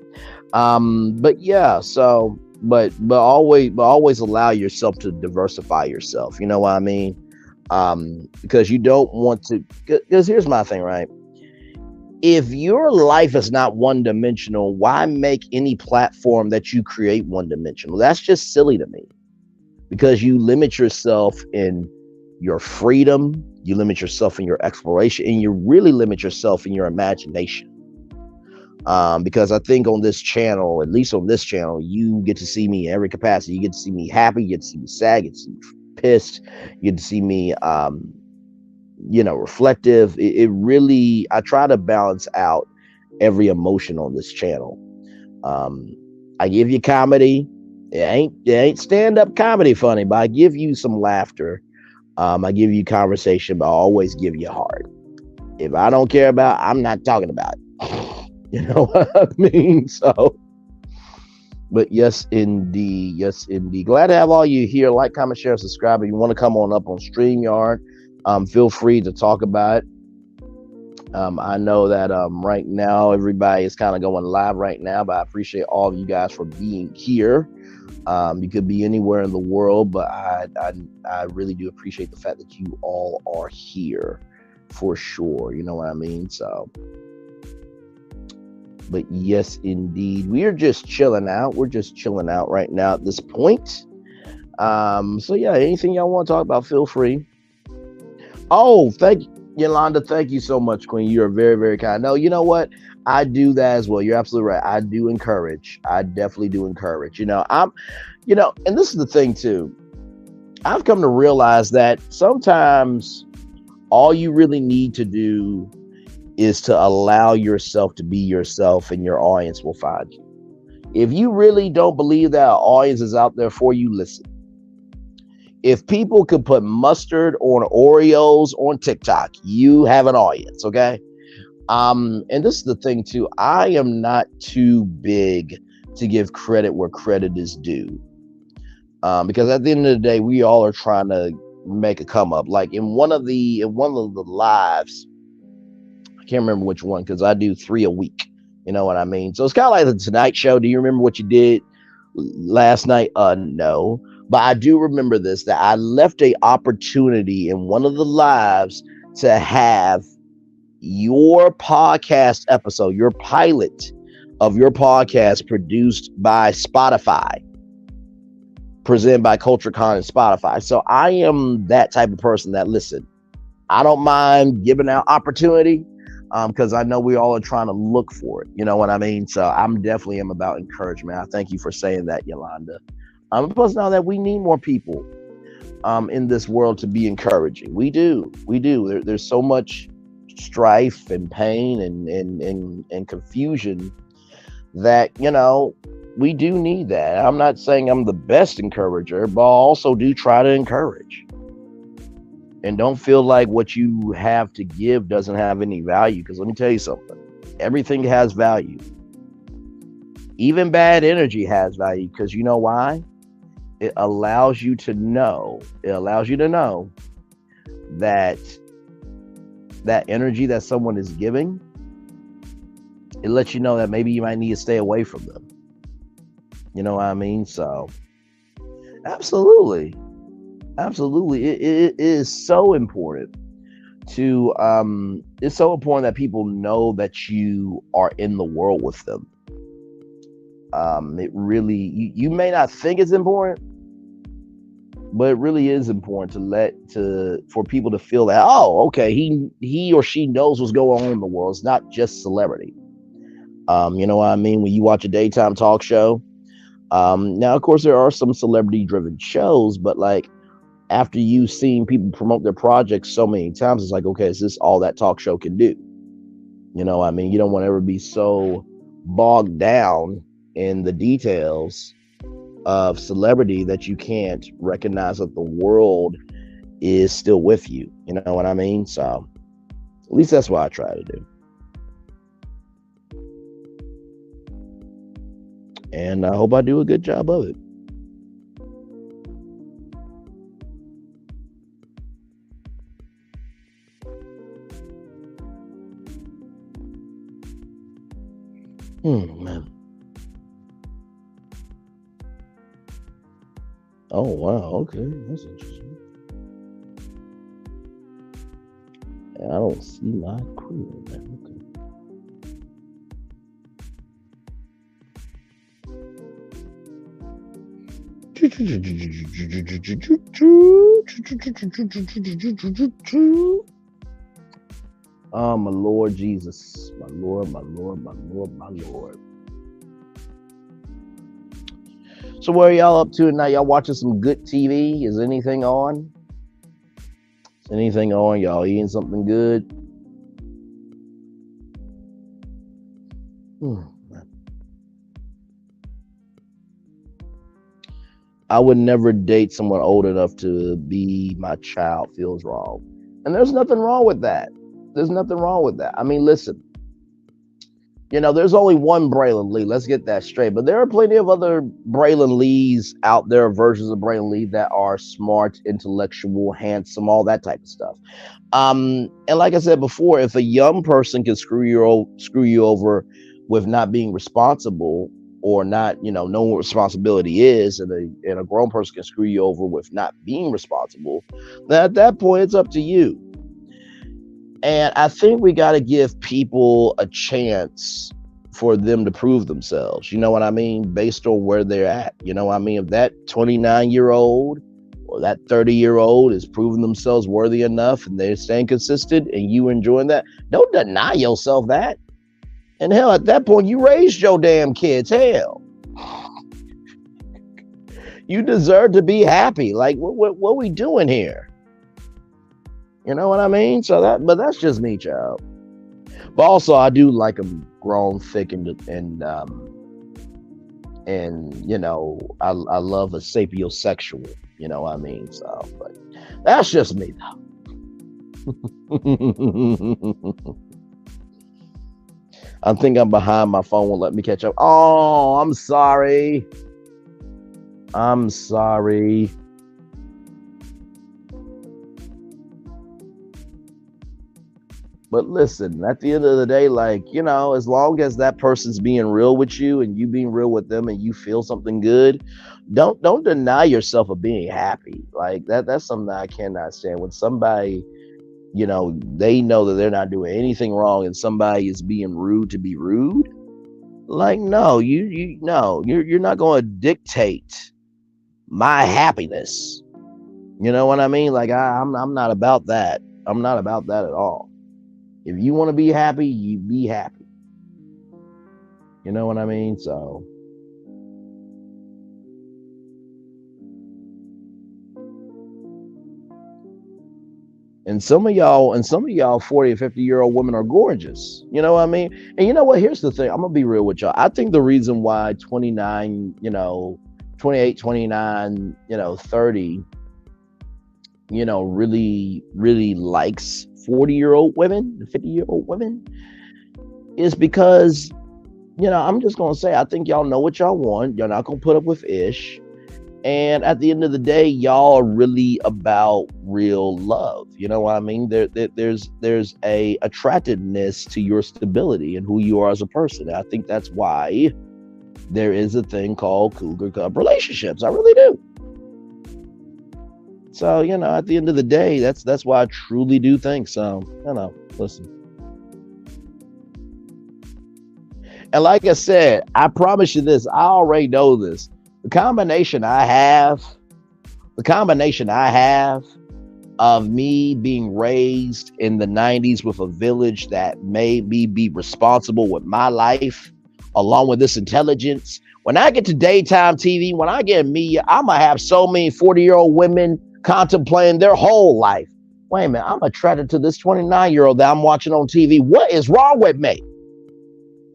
But yeah, so but always allow yourself to diversify yourself. You know what I mean? Because you don't want to. Because here's my thing, right? If your life is not one dimensional, why make any platform that you create one dimensional? That's just silly to me, because you limit yourself in your freedom, you limit yourself in your exploration, and you really limit yourself in your imagination. Because I think on this channel, at least on this channel, you get to see me in every capacity. You get to see me happy, you get to see me sad, you get to see me pissed, you get to see me reflective. It really, I try to balance out every emotion on this channel. I give you comedy. It ain't stand-up comedy funny, but I give you some laughter. I give you conversation, but I always give you heart. If I don't care about, I'm not talking about it. You know what I mean? So, but yes, indeed. Yes, indeed. Glad to have all you here. Like, comment, share, subscribe. If you want to come on up on StreamYard, feel free to talk about it. I know that right now everybody is kind of going live right now, but I appreciate all of you guys for being here. You could be anywhere in the world, but I really do appreciate the fact that you all are here for sure. You know what I mean? So, but yes, indeed, we are just chilling out. We're just chilling out right now at this point. So yeah, anything y'all want to talk about, feel free. Oh, thank you, Yolanda. Thank you so much, Queen. You are very, very kind. No, you know what? I do that as well. You're absolutely right. I do encourage. I definitely do encourage. And this is the thing too. I've come to realize that sometimes all you really need to do is to allow yourself to be yourself, and your audience will find you. If you really don't believe that an audience is out there for you, listen. If people could put mustard on Oreos on TikTok, you have an audience, okay? And this is the thing too. I am not too big to give credit where credit is due, because at the end of the day, we all are trying to make a come up. Like in one of the lives, I can't remember which one because I do 3 a week. You know what I mean? So it's kind of like the Tonight Show. Do you remember what you did last night? No. But I do remember this, that I left a opportunity in one of the lives to have your podcast episode, your pilot of your podcast produced by Spotify, presented by CultureCon and Spotify. So I am that type of person that, listen, I don't mind giving out opportunity, because I know we all are trying to look for it. You know what I mean? So I'm definitely am about encouragement. I thank you for saying that, Yolanda. Plus now that we need more people in this world to be encouraging. We do. There's so much strife and pain and confusion that, we do need that. I'm not saying I'm the best encourager, but I also do try to encourage. And don't feel like what you have to give doesn't have any value, because let me tell you something. Everything has value. Even bad energy has value, because you know why? It allows you to know that energy that someone is giving, it lets you know that maybe you might need to stay away from them. You know what I mean? So absolutely. It is so important to it's so important that people know that you are in the world with them. It really, you may not think it's important, but it really is important for people to feel that, oh, okay, he or she knows what's going on in the world. It's not just celebrity. You know what I mean? When you watch a daytime talk show, now of course there are some celebrity driven shows, but like after you've seen people promote their projects so many times, it's like, okay, is this all that talk show can do? You know what I mean? You don't want to ever be so bogged down in the details of celebrity that you can't recognize that the world is still with you. You know what I mean? So at least that's what I try to do. And I hope I do a good job of it. Man. Oh wow, okay, that's interesting. I don't see my crew. Okay. Oh my Lord Jesus, my Lord, my Lord, my Lord, my Lord. So where are y'all up to tonight? Y'all watching some good TV? Is anything on? Is anything on? Y'all eating something good? I would never date someone old enough to be my child. Feels wrong. And there's nothing wrong with that. There's nothing wrong with that. I mean, listen, there's only one Braylon Lee. Let's get that straight. But there are plenty of other Braylon Lees out there, versions of Braylon Lee that are smart, intellectual, handsome, all that type of stuff. And like I said before, if a young person can screw you over with not being responsible or not, knowing what responsibility is, and a grown person can screw you over with not being responsible, then at that point it's up to you. And I think we got to give people a chance for them to prove themselves. You know what I mean? Based on where they're at. You know what I mean? If that 29-year-old or that 30-year-old is proving themselves worthy enough and they're staying consistent and you enjoying that, don't deny yourself that. And hell, at that point, you raised your damn kids. Hell, you deserve to be happy. Like, what we doing here? You know what I mean? But that's just me, child. But also, I do like them grown, thick, and I love a sapiosexual. You know what I mean? So, but that's just me, though. I think I'm behind. My phone won't let me catch up. Oh, I'm sorry. I'm sorry. But listen, at the end of the day, like, as long as that person's being real with you and you being real with them and you feel something good, don't deny yourself of being happy. Like that's something I cannot stand. When somebody, they know that they're not doing anything wrong and somebody is being rude to be rude. Like, no, you're not going to dictate my happiness. You know what I mean? Like I'm not about that. I'm not about that at all. If you want to be happy, you be happy. You know what I mean? So and some of y'all 40 or 50-year-old women are gorgeous. You know what I mean? And you know what? Here's the thing. I'm gonna be real with y'all. I think the reason why 29, 28, 29, 30, really, really likes 40-year-old women, 50-year-old women, is because, I'm just gonna say, I think y'all know what y'all want. You're not gonna put up with ish. And at the end of the day, y'all are really about real love. You know what I mean? There's a attractiveness to your stability and who you are as a person. And I think that's why there is a thing called cougar cup relationships. I really do. So, at the end of the day, that's why I truly do think so. Listen. And like I said, I promise you this, I already know this. The combination I have of me being raised in the 90s with a village that made me be responsible with my life, along with this intelligence. When I get to daytime TV, when I get media, I'm going to have so many 40-year-old women contemplating their whole life. Wait a minute, I'm attracted to this 29-year-old that I'm watching on TV. What is wrong with me?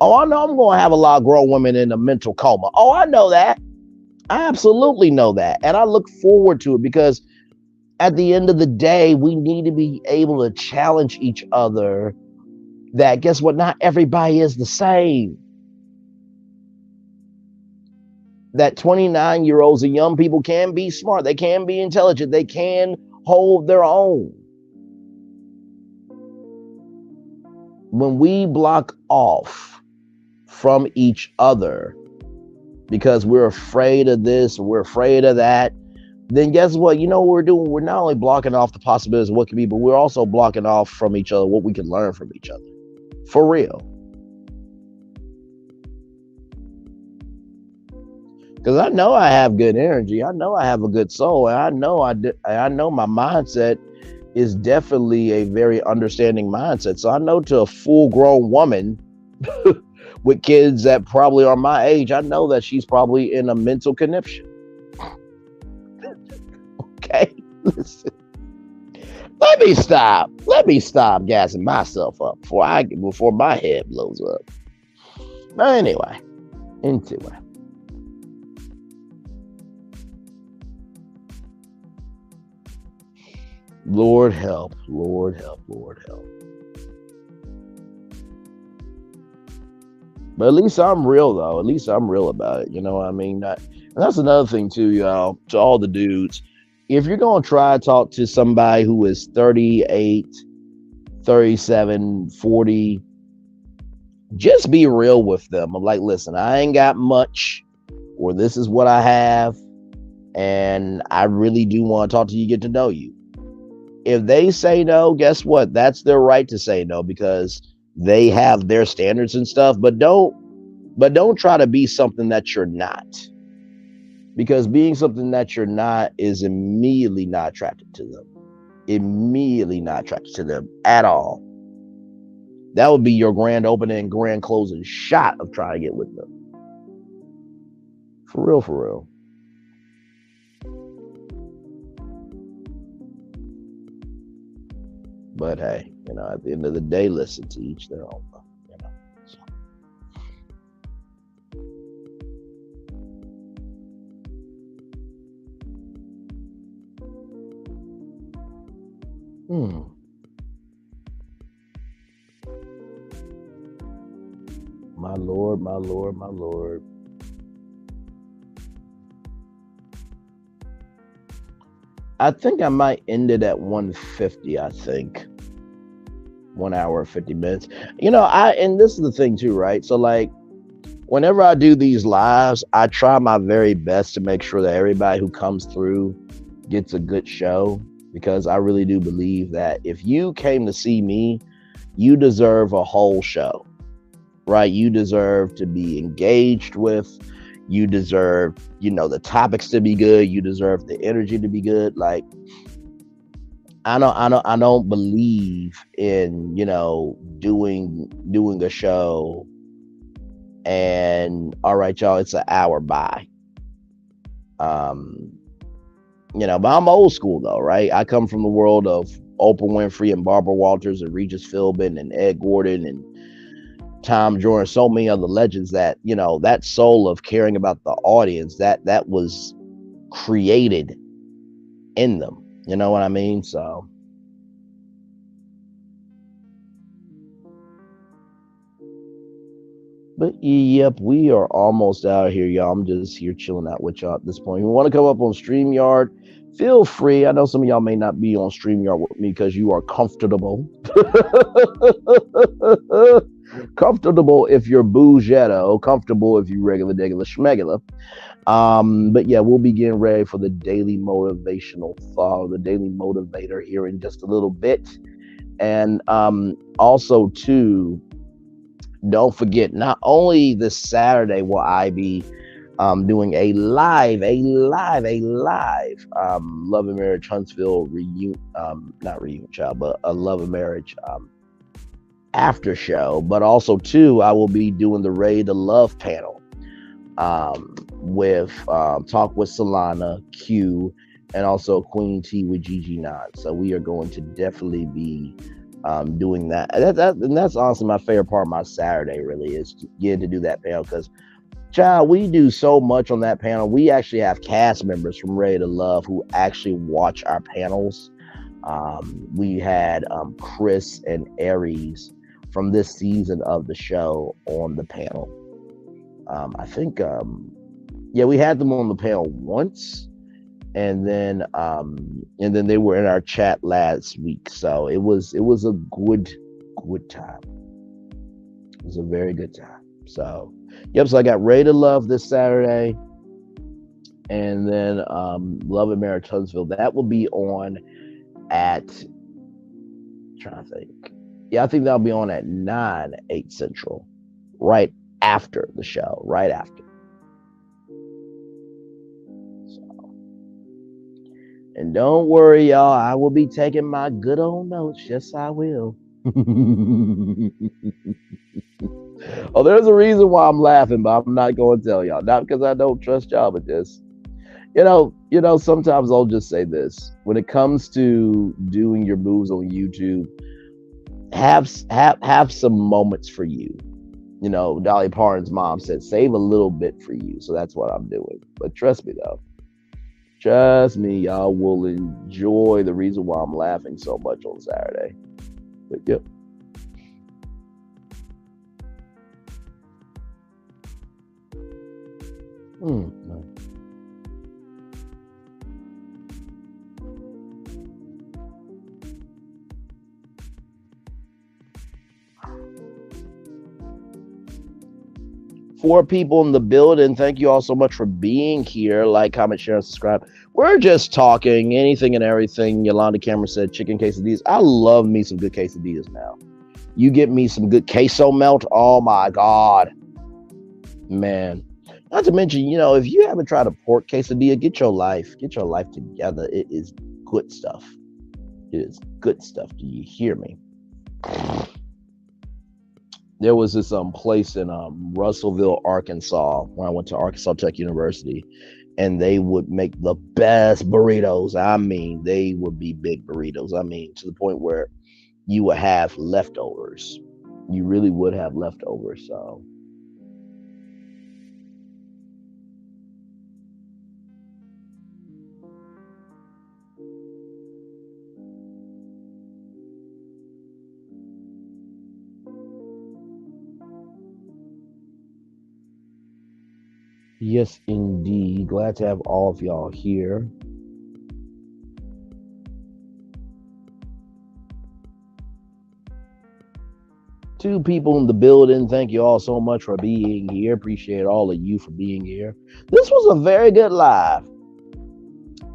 Oh, I know I'm going to have a lot of grown women in a mental coma. Oh, I know that. I absolutely know that. And I look forward to it because at the end of the day, we need to be able to challenge each other that, guess what? Not everybody is the same. That 29-year-olds and young people can be smart. They can be intelligent. They can hold their own. When we block off from each other because we're afraid of this or we're afraid of that, then guess what? You know what we're doing? We're not only blocking off the possibilities of what could be, but we're also blocking off from each other what we can learn from each other. For real. Because I know I have good energy. I know I have a good soul. And I know my mindset is definitely a very understanding mindset. So I know to a full grown woman with kids that probably are my age, I know that she's probably in a mental conniption. Okay. Listen. Let me stop gassing myself up before my head blows up. But anyway, into it. Lord help, Lord help, Lord help. But at least I'm real though. At least I'm real about it. You know what I mean? And that's another thing too, y'all. To all the dudes, if you're gonna try to talk to somebody who is 38, 37, 40, just be real with them. I'm like, listen, I ain't got much, or this is what I have, and I really do want to talk to you, get to know you. If they say no, guess what? That's their right to say no because they have their standards and stuff. But don't try to be something that you're not. Because being something that you're not is immediately not attracted to them. Immediately not attracted to them at all. That would be your grand opening and grand closing shot of trying to get with them. For real, for real. But hey, at the end of the day, listen, to each their own. You know. So. Hmm. My Lord, my Lord, my Lord. I think I might end it at 150, I think. 1 hour, 50 minutes. And this is the thing too, right? So like whenever I do these lives, I try my very best to make sure that everybody who comes through gets a good show because I really do believe that if you came to see me, you deserve a whole show, right? You deserve to be engaged with. You deserve, the topics to be good. You deserve the energy to be good. Like, I don't believe in, doing a show and all right, y'all, it's an hour by. Um, but I'm old school though, right? I come from the world of Oprah Winfrey and Barbara Walters and Regis Philbin and Ed Gordon and Tom Jordan, so many other legends that, that soul of caring about the audience, that was created in them. You know what I mean? So but yep, we are almost out of here, y'all. I'm just here chilling out with y'all at this point. If you want to come up on StreamYard, feel free. I know some of y'all may not be on StreamYard with me because you are comfortable. Comfortable if you're bougetto, comfortable if you regular, schmegular. But yeah, we'll be getting ready for the daily motivational thought, the daily motivator here in just a little bit. And also too, don't forget, not only this Saturday will I be doing a live Love and Marriage Huntsville reunion, not reunion child, but a Love and Marriage after show, but also too, I will be doing the Ready to Love panel with Talk with Solana, Q, and also Queen T with Gigi9. So we are going to definitely be doing that. And that's honestly my favorite part of my Saturday, really, is getting to do that panel because, child, we do so much on that panel. We actually have cast members from Ready to Love who actually watch our panels. We had Chris and Aries from this season of the show on the panel. I think, we had them on the panel once, and then they were in our chat last week. So it was a good time. It was a very good time. So, yep. So I got Ready to Love this Saturday. And then Love and Marriage Huntsville, that will be on at, trying to think. Yeah, I think that'll be on at 9, 8 Central, right after the show, right after. So, and don't worry, y'all, I will be taking my good old notes. Yes, I will. Oh, there's a reason why I'm laughing, but I'm not going to tell y'all. Not because I don't trust y'all, but just sometimes I'll just say this. When it comes to doing your moves on YouTube, have some moments for you. Dolly Parton's mom said, save a little bit for you. So that's what I'm doing. But trust me, though. Trust me, y'all will enjoy the reason why I'm laughing so much on Saturday. But yep. No. Four people in the building. Thank you all so much for being here. Like, comment, share, and subscribe. We're just talking anything and everything. Yolanda Cameron said chicken quesadillas. I love me some good quesadillas now. You get me some good queso melt. Oh my God. Man. Not to mention, if you haven't tried a pork quesadilla, get your life together. It is good stuff. It is good stuff. Do you hear me? There was this place in Russellville, Arkansas, when I went to Arkansas Tech University, and they would make the best burritos. I mean, they would be big burritos. I mean, to the point where you would have leftovers. You really would have leftovers. So. Yes, indeed. Glad to have all of y'all here. Two people in the building. Thank you all so much for being here. Appreciate all of you for being here. This was a very good live.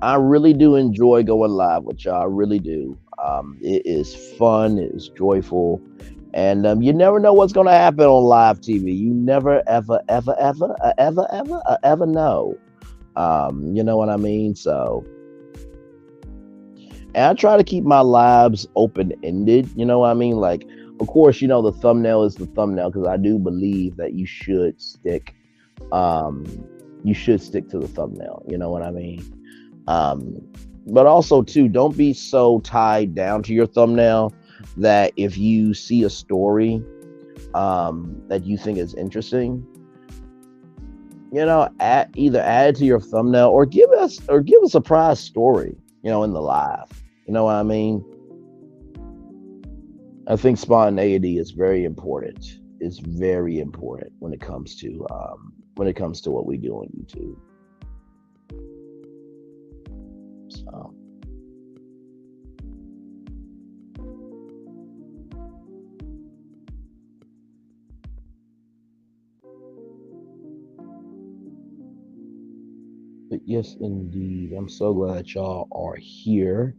I really do enjoy going live with y'all. I really do. It is fun. It is joyful. And you never know what's going to happen on live TV. You never, ever, ever, ever, ever, ever, ever know. You know what I mean? So, and I try to keep my lives open-ended. You know what I mean? Like, of course, the thumbnail is the thumbnail, because I do believe that you should stick to the thumbnail. You know what I mean? But also, too, don't be so tied down to your thumbnail that if you see a story that you think is interesting, either add it to your thumbnail or give a surprise story, in the live. You know what I mean? I think spontaneity is very important. It's very important when it comes to what we do on YouTube. So. But yes, indeed. I'm so glad that y'all are here.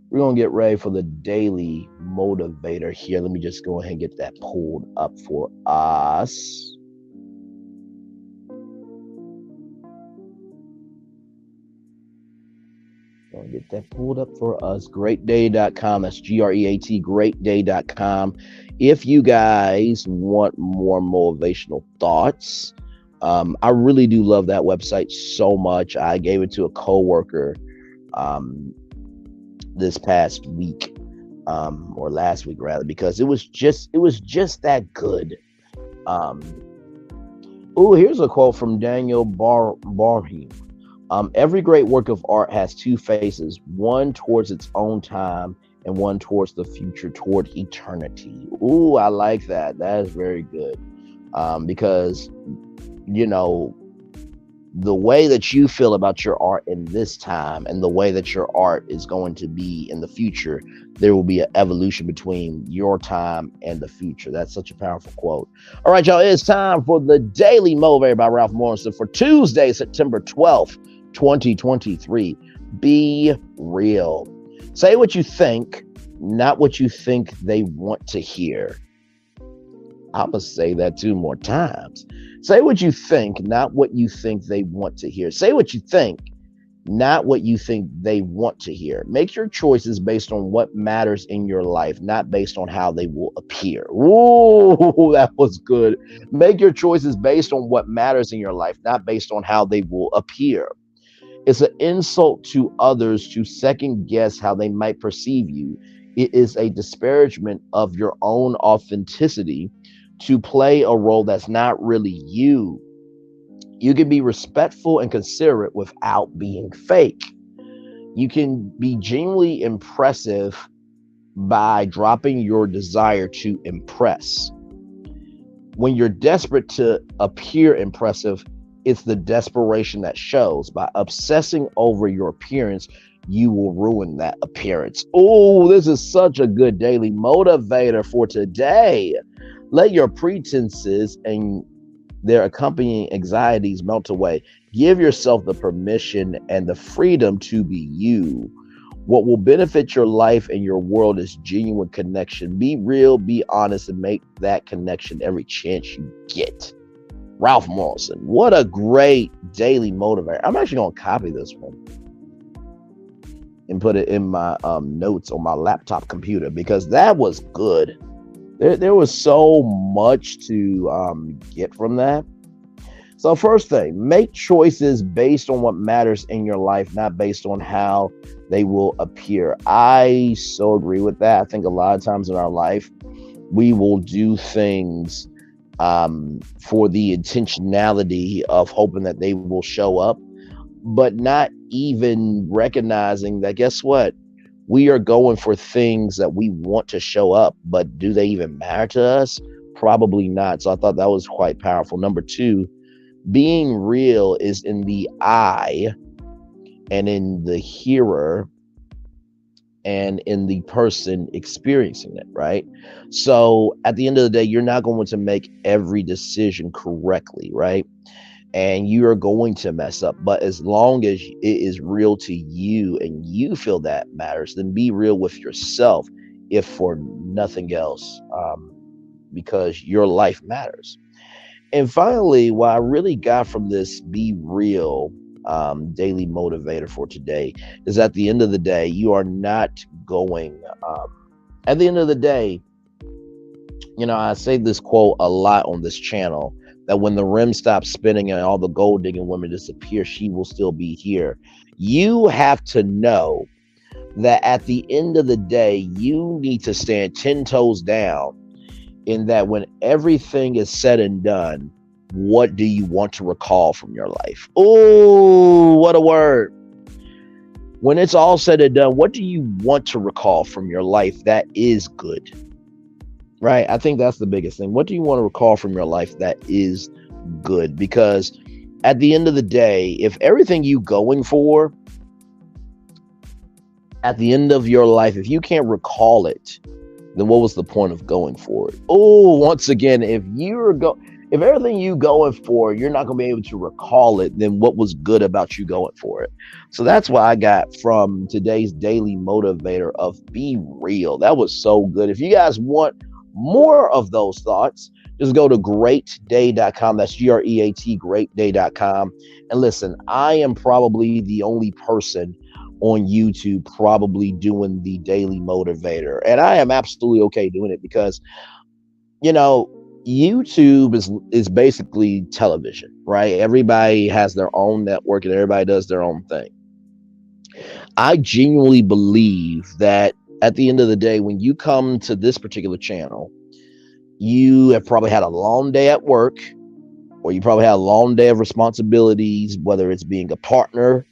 We're going to get ready for the daily motivator here. Let me just go ahead and get that pulled up for us. Going to get that pulled up for us. Greatday.com. That's GREAT, greatday.com. If you guys want more motivational thoughts, I really do love that website so much. I gave it to a coworker this past week, or last week rather, because it was just that good. Here's a quote from Daniel Barham. Every great work of art has two faces, one towards its own time and one towards the future, toward eternity. I like that. That is very good. Because the way that you feel about your art in this time and the way that your art is going to be in the future, there will be an evolution between your time and the future. That's such a powerful quote. All right, y'all, it's time for the Daily Motivator by Ralph Morrison for Tuesday, September 12th, 2023. Be real. Say what you think, not what you think they want to hear. I'm going to say that 2 more times. Say what you think, not what you think they want to hear. Say what you think, not what you think they want to hear. Make your choices based on what matters in your life, not based on how they will appear. Ooh, that was good. Make your choices based on what matters in your life, not based on how they will appear. It's an insult to others to second guess how they might perceive you. It is a disparagement of your own authenticity to play a role that's not really you. You can be respectful and considerate without being fake. You can be genuinely impressive by dropping your desire to impress. When you're desperate to appear impressive, it's the desperation that shows. By obsessing over your appearance, you will ruin that appearance. Oh, this is such a good daily motivator for today. Let your pretenses and their accompanying anxieties melt away. Give yourself the permission and the freedom to be you. What will benefit your life and your world is genuine connection. Be real, be honest, and make that connection every chance you get. Ralph Morrison. What a great daily motivator. I'm actually going to copy this one and put it in my notes on my laptop computer because that was good. There was so much to get from that. So first thing, make choices based on what matters in your life, not based on how they will appear. I so agree with that. I think a lot of times in our life, we will do things for the intentionality of hoping that they will show up, but not even recognizing that, guess what? We are going for things that we want to show up, but do they even matter to us? Probably not. So I thought that was quite powerful. Number 2, being real is in the I and in the hearer and in the person experiencing it, right? So at the end of the day, you're not going to make every decision correctly, right? And you are going to mess up. But as long as it is real to you and you feel that matters, then be real with yourself, if for nothing else, because your life matters. And finally, what I really got from this be real daily motivator for today is at the end of the day, you are not going, at the end of the day, you know, I say this quote a lot on this channel, that when the rim stops spinning and all the gold digging women disappear, she will still be here. You have to know that at the end of the day, you need to stand 10 toes down in that when everything is said and done, what do you want to recall from your life? Oh, what a word. When it's all said and done, what do you want to recall from your life that is good? Right? I think that's the biggest thing. What do you want to recall from your life that is good? Because at the end of the day, if everything you going for at the end of your life, if you can't recall it, then what was the point of going for it? Oh, once again, if everything you going for, you're not going to be able to recall it, then what was good about you going for it? So that's what I got from today's daily motivator of be real. That was so good. If you guys want more of those thoughts, just go to greatday.com. That's GREAT, greatday.com. And listen, I am probably the only person on YouTube probably doing the daily motivator. And I am absolutely okay doing it because, you know, YouTube is basically television, right? Everybody has their own network and everybody does their own thing. I genuinely believe that at the end of the day, when you come to this particular channel, you have probably had a long day at work, or you probably had a long day of responsibilities, whether it's being a partner,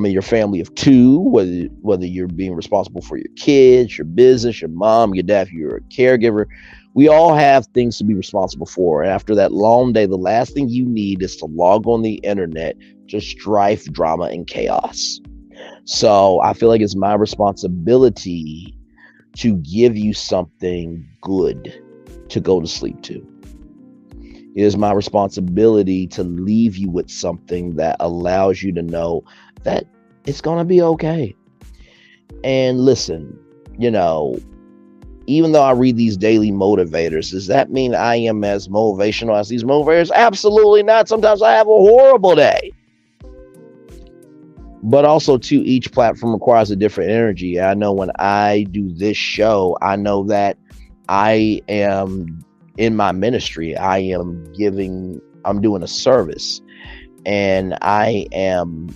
your family of 2, whether you're being responsible for your kids, your business, your mom, your dad, if you're a caregiver. We all have things to be responsible for. And after that long day, the last thing you need is to log on the internet to strife, drama, and chaos. So I feel like it's my responsibility to give you something good to go to sleep to. It is my responsibility to leave you with something that allows you to know that it's going to be okay. And listen, you know, even though I read these daily motivators, does that mean I am as motivational as these motivators? Absolutely not. Sometimes I have a horrible day. But also, too, each platform requires a different energy. I know when I do this show, I know that I am in my ministry. I'm doing a service, and I'm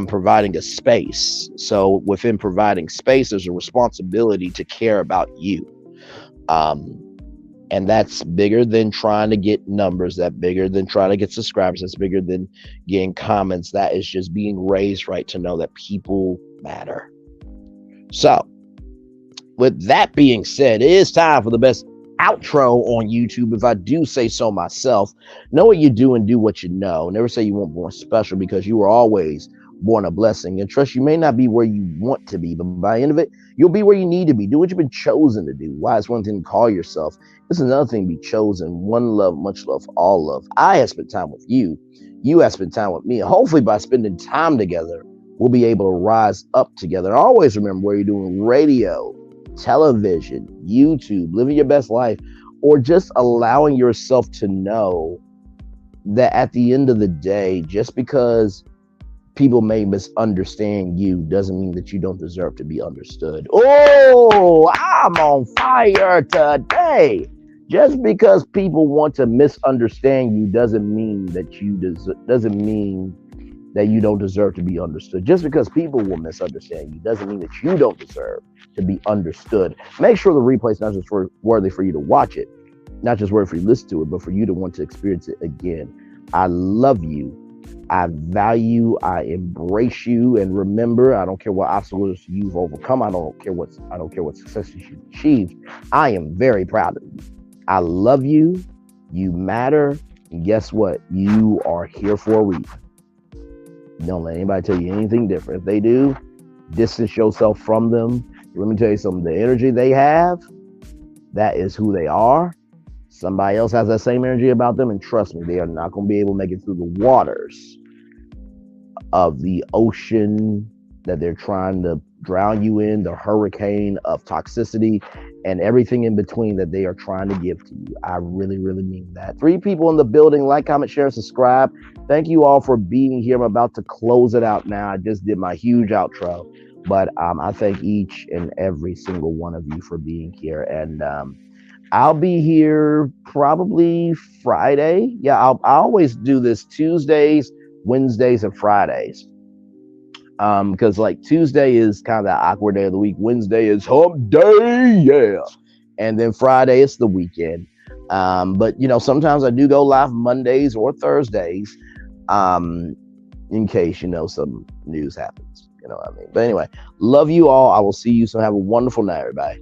providing a space. So within providing space, there's a responsibility to care about you. And that's bigger than trying to get numbers, that's bigger than trying to get subscribers, that's bigger than getting comments. That is just being raised right to know that people matter. So with that being said, it is time for the best outro on YouTube, if I do say so myself. Know what you do and do what you know. Never say you weren't born special, because you were always born a blessing. And trust, you may not be where you want to be, but by the end of it, you'll be where you need to be. Do what you've been chosen to do. Why? It's one thing to call yourself. It's another thing to be chosen. One love, much love, all love. I have spent time with you. You have spent time with me. And hopefully by spending time together, we'll be able to rise up together. And always remember, where you're doing radio, television, YouTube, living your best life, or just allowing yourself to know that at the end of the day, just because people may misunderstand you doesn't mean that you don't deserve to be understood. Oh, I'm on fire today. Just because people want to misunderstand you doesn't mean that you don't deserve to be understood. Just because people will misunderstand you doesn't mean that you don't deserve to be understood. Make sure the replay is not just worthy for you to watch it, not just worthy for you to listen to it, but for you to want to experience it again. I love you. I value, I embrace you, and remember, I don't care what obstacles you've overcome. I don't care what successes you've achieved. I am very proud of you. I love you. You matter. And guess what? You are here for a reason. Don't let anybody tell you anything different. If they do, distance yourself from them. Let me tell you something. The energy they have, that is who they are. Somebody else has that same energy about them, and trust me, they are not going to be able to make it through the waters of the ocean that they're trying to drown you in, the hurricane of toxicity and everything in between that they are trying to give to you. I really, really mean that. 3 people in the building. Like, comment, share, and subscribe. Thank you all for being here. I'm about to close it out now. I just did my huge outro, but I thank each and every single one of you for being here. And I'll be here probably Friday. Yeah, I always do this Tuesdays, Wednesdays, and Fridays. Because like Tuesday is kind of that awkward day of the week. Wednesday is hump day, yeah. And then Friday is the weekend. But you know, sometimes I do go live Mondays or Thursdays, in case, you know, some news happens. You know what I mean? But anyway, love you all. I will see you soon. Have a wonderful night, everybody.